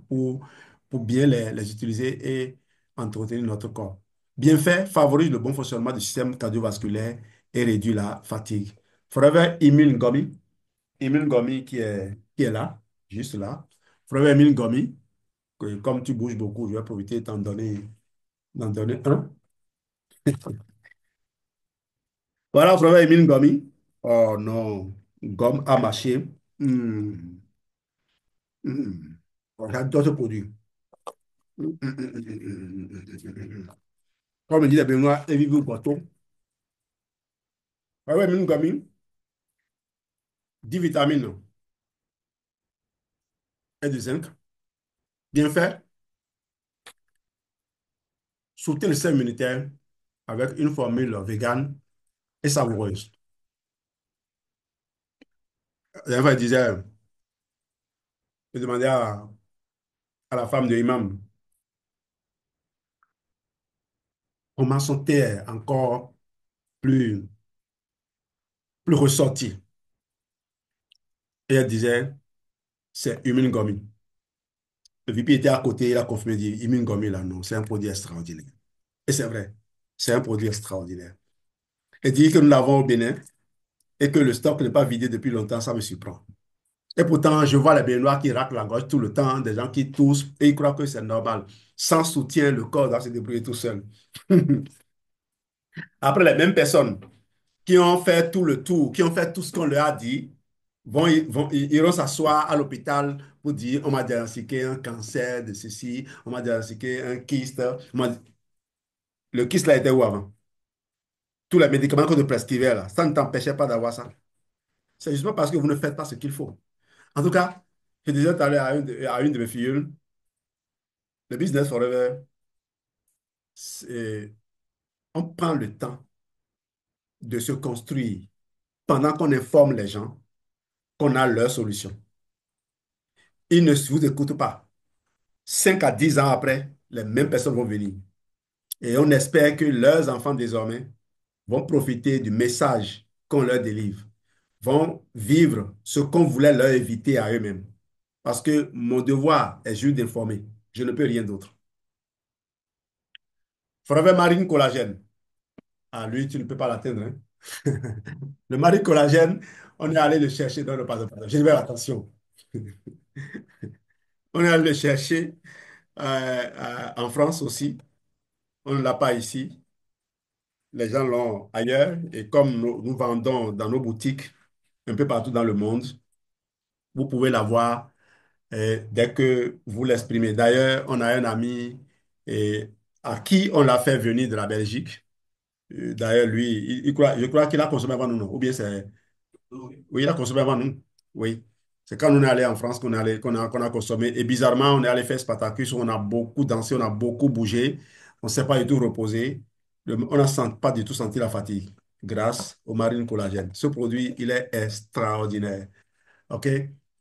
pour, pour bien les utiliser et entretenir notre corps. Bien fait, favorise le bon fonctionnement du système cardiovasculaire et réduit la fatigue. Forever Immune Gummy, Immune Gummy qui est là, juste là. Forever Immune Gummy, que comme tu bouges beaucoup, je vais profiter d'en donner un. Voilà, Forever Immune Gummy. Oh non, gomme à mâcher. Hmm, hmm. Oh, j'adore ce produit. Comme dit les Benoît, et vive au poteau. Forever Immune Gummy, 10 vitamines et du zinc. Bien fait, soutient le système immunitaire avec une formule végane et savoureuse. La dernière fois, je demandais à la femme de l'imam comment sont-elles encore plus, plus ressorties. Et elle disait, c'est Human Gomi. Le VP était à côté, il a confirmé, il dit, Human Gomi, là, non, c'est un produit extraordinaire. Et c'est vrai, c'est un produit extraordinaire. Et dire que nous l'avons au Bénin et que le stock n'est pas vidé depuis longtemps, ça me surprend. Et pourtant, je vois les Béninois qui raclent la gorge tout le temps, des gens qui toussent et ils croient que c'est normal. Sans soutien, le corps doit se débrouiller tout seul. Après, les mêmes personnes qui ont fait tout le tour, qui ont fait tout ce qu'on leur a dit, ils iront s'asseoir à l'hôpital pour dire, on m'a diagnostiqué un cancer de ceci, on m'a diagnostiqué un kyste. Le kyste là était où avant? Tous les médicaments qu'on te prescrivait là, ça ne t'empêchait pas d'avoir ça. C'est justement parce que vous ne faites pas ce qu'il faut. En tout cas, je disais tout à l'heure à une de mes filles, le business forever, c'est, on prend le temps de se construire pendant qu'on informe les gens qu'on a leur solution. Ils ne vous écoutent pas. 5 à 10 ans après, les mêmes personnes vont venir. Et on espère que leurs enfants désormais vont profiter du message qu'on leur délivre, vont vivre ce qu'on voulait leur éviter à eux-mêmes. Parce que mon devoir est juste d'informer. Je ne peux rien d'autre. Forever Marine Collagène. Ah, lui, tu ne peux pas l'atteindre, hein. Le Marine Collagène, on est allé le chercher dans le pardon, pardon. Je vais attention. On est allé le chercher en France aussi. On ne l'a pas ici. Les gens l'ont ailleurs. Et comme nous vendons dans nos boutiques un peu partout dans le monde, vous pouvez l'avoir dès que vous l'exprimez. D'ailleurs, on a un ami et, à qui on l'a fait venir de la Belgique. D'ailleurs, lui, je crois qu'il a consommé avant nous, non? Ou bien c'est... Oui, il a consommé avant nous. Oui. C'est quand on est allé en France qu'on a consommé. Et bizarrement, on est allé faire Spartacus, où on a beaucoup dansé, on a beaucoup bougé. On ne s'est pas du tout reposé. On n'a pas du tout senti la fatigue grâce au marine collagène. Ce produit, il est extraordinaire. OK?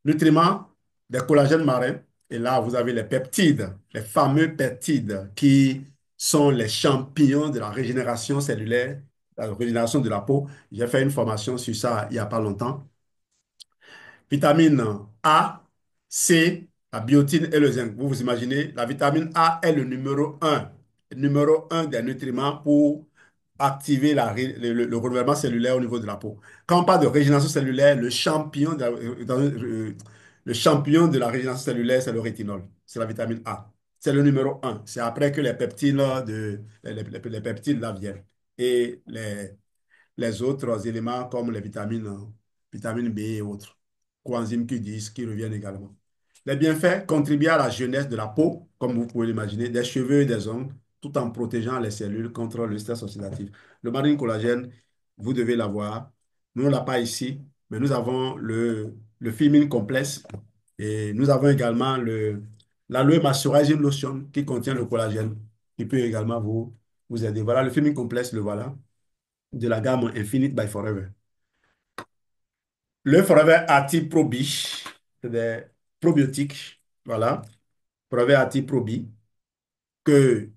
Nutriments, des collagènes marins. Et là, vous avez les peptides, les fameux peptides qui sont les champions de la régénération cellulaire, la régénération de la peau. J'ai fait une formation sur ça il n'y a pas longtemps. Vitamine A, C, la biotine et le zinc. Vous vous imaginez, la vitamine A est numéro un des nutriments pour activer le renouvellement cellulaire au niveau de la peau. Quand on parle de régénération cellulaire, le champion de la régénération cellulaire, c'est le rétinol. C'est la vitamine A. C'est le numéro un. C'est après que les peptides, les peptides là viennent. Et les autres éléments comme les vitamines B et autres, coenzyme Q10 qui reviennent également. Les bienfaits contribuent à la jeunesse de la peau, comme vous pouvez l'imaginer, des cheveux et des ongles, tout en protégeant les cellules contre le stress oxydatif. Le marine collagène, vous devez l'avoir. Nous, on ne l'a pas ici, mais nous avons le Filmin Complex et nous avons également l'Aloe Moisturizing Lotion qui contient le collagène, qui peut également vous aider. Voilà, le Filmin Complex, le voilà de la gamme Infinite by Forever. Le Forever Active Probi, c'est des probiotiques, voilà. Forever Active Probi, que,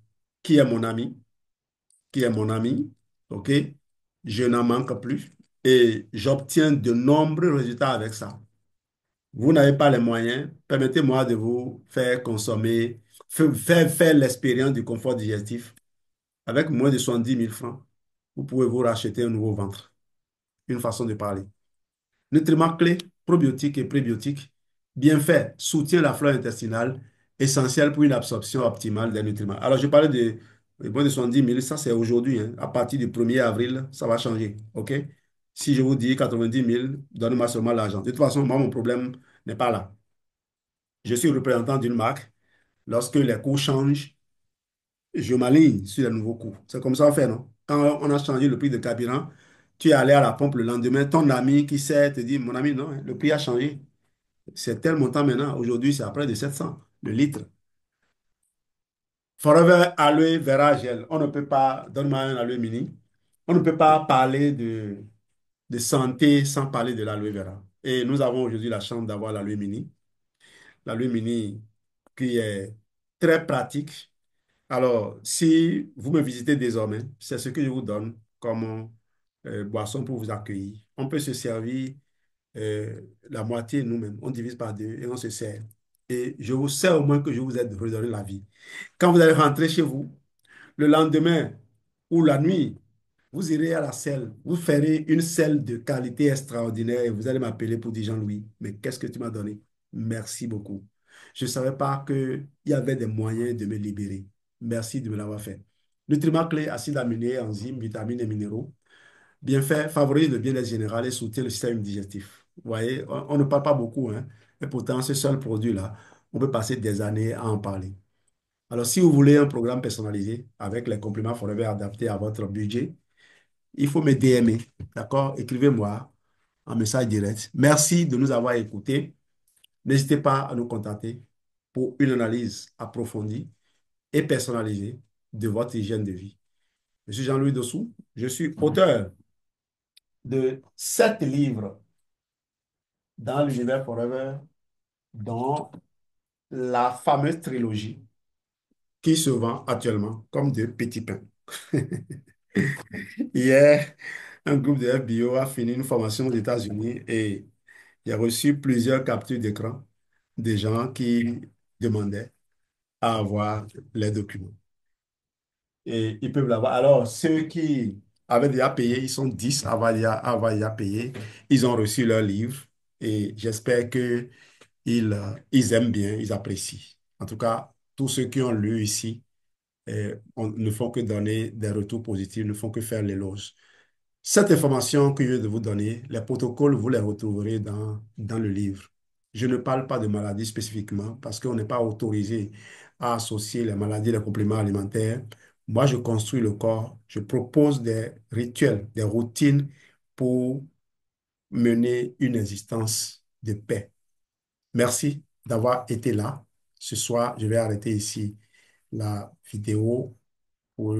qui est mon ami, qui est mon ami, ok? Je n'en manque plus et j'obtiens de nombreux résultats avec ça. Vous n'avez pas les moyens, permettez-moi de vous faire consommer, faire l'expérience du confort digestif. Avec moins de 70 000 francs, vous pouvez vous racheter un nouveau ventre. Une façon de parler. Nutriments clés, probiotiques et prébiotiques. Bien fait, soutient la flore intestinale, essentiel pour une absorption optimale des nutriments. Alors, je parlais de moins de 70 000, ça c'est aujourd'hui, hein. À partir du 1er avril, ça va changer. OK? Si je vous dis 90 000, donnez-moi seulement l'argent. De toute façon, moi, mon problème n'est pas là. Je suis représentant d'une marque. Lorsque les cours changent, je m'aligne sur les nouveaux cours. C'est comme ça qu'on fait, non? Quand on a changé le prix de carburant, tu es allé à la pompe le lendemain, ton ami qui sait te dit, mon ami, non, hein, le prix a changé. C'est tel montant maintenant. Aujourd'hui, c'est à près de 700 le litre. Forever Aloe Vera Gel. On ne peut pas, donne-moi un Aloe Mini. On ne peut pas parler de santé sans parler de l'Aloe Vera. Et nous avons aujourd'hui la chance d'avoir l'Aloe Mini. L'Aloe Mini qui est très pratique. Alors, si vous me visitez désormais, c'est ce que je vous donne comme boisson pour vous accueillir. On peut se servir la moitié nous-mêmes. On divise par deux et on se sert. Et je vous sais au moins que je vous ai redonné la vie. Quand vous allez rentrer chez vous, le lendemain ou la nuit, Vous irez à la selle, vous ferez une selle de qualité extraordinaire et vous allez m'appeler pour dire Jean-Louis, mais qu'est-ce que tu m'as donné? Merci beaucoup. Je ne savais pas qu'il y avait des moyens de me libérer. Merci de me l'avoir fait. Nutriments clés, acides aminés, enzymes, vitamines et minéraux. Bien fait, favorise le bien-être général et soutient le système digestif. Vous voyez, on ne parle pas beaucoup, hein. Et pourtant, ce seul produit-là, on peut passer des années à en parler. Alors, si vous voulez un programme personnalisé avec les compléments forever adaptés à votre budget, il faut me DMer, d'accord? Écrivez-moi en message direct. Merci de nous avoir écoutés. N'hésitez pas à nous contacter pour une analyse approfondie et personnalisée de votre hygiène de vie. Je suis Jean-Louis Dossou. Je suis auteur de 7 livres dans l'univers Forever, dont la fameuse trilogie qui se vend actuellement comme de petits pains. Hier, un groupe de FBO a fini une formation aux États-Unis et j'ai reçu plusieurs captures d'écran des gens qui demandaient à avoir les documents. Et ils peuvent l'avoir. Alors, ceux qui avaient déjà payé, ils sont 10 à avoir déjà payé. Ils ont reçu leur livre et j'espère que ils aiment bien, ils apprécient. En tout cas, tous ceux qui ont lu ici ne font que donner des retours positifs, ne font que faire l'éloge. Cette information que je viens de vous donner, les protocoles, vous les retrouverez dans le livre. Je ne parle pas de maladies spécifiquement parce qu'on n'est pas autorisé à associer les maladies et les compléments alimentaires. Moi, je construis le corps, je propose des rituels, des routines pour mener une existence de paix. Merci d'avoir été là. Ce soir, je vais arrêter ici la vidéo pour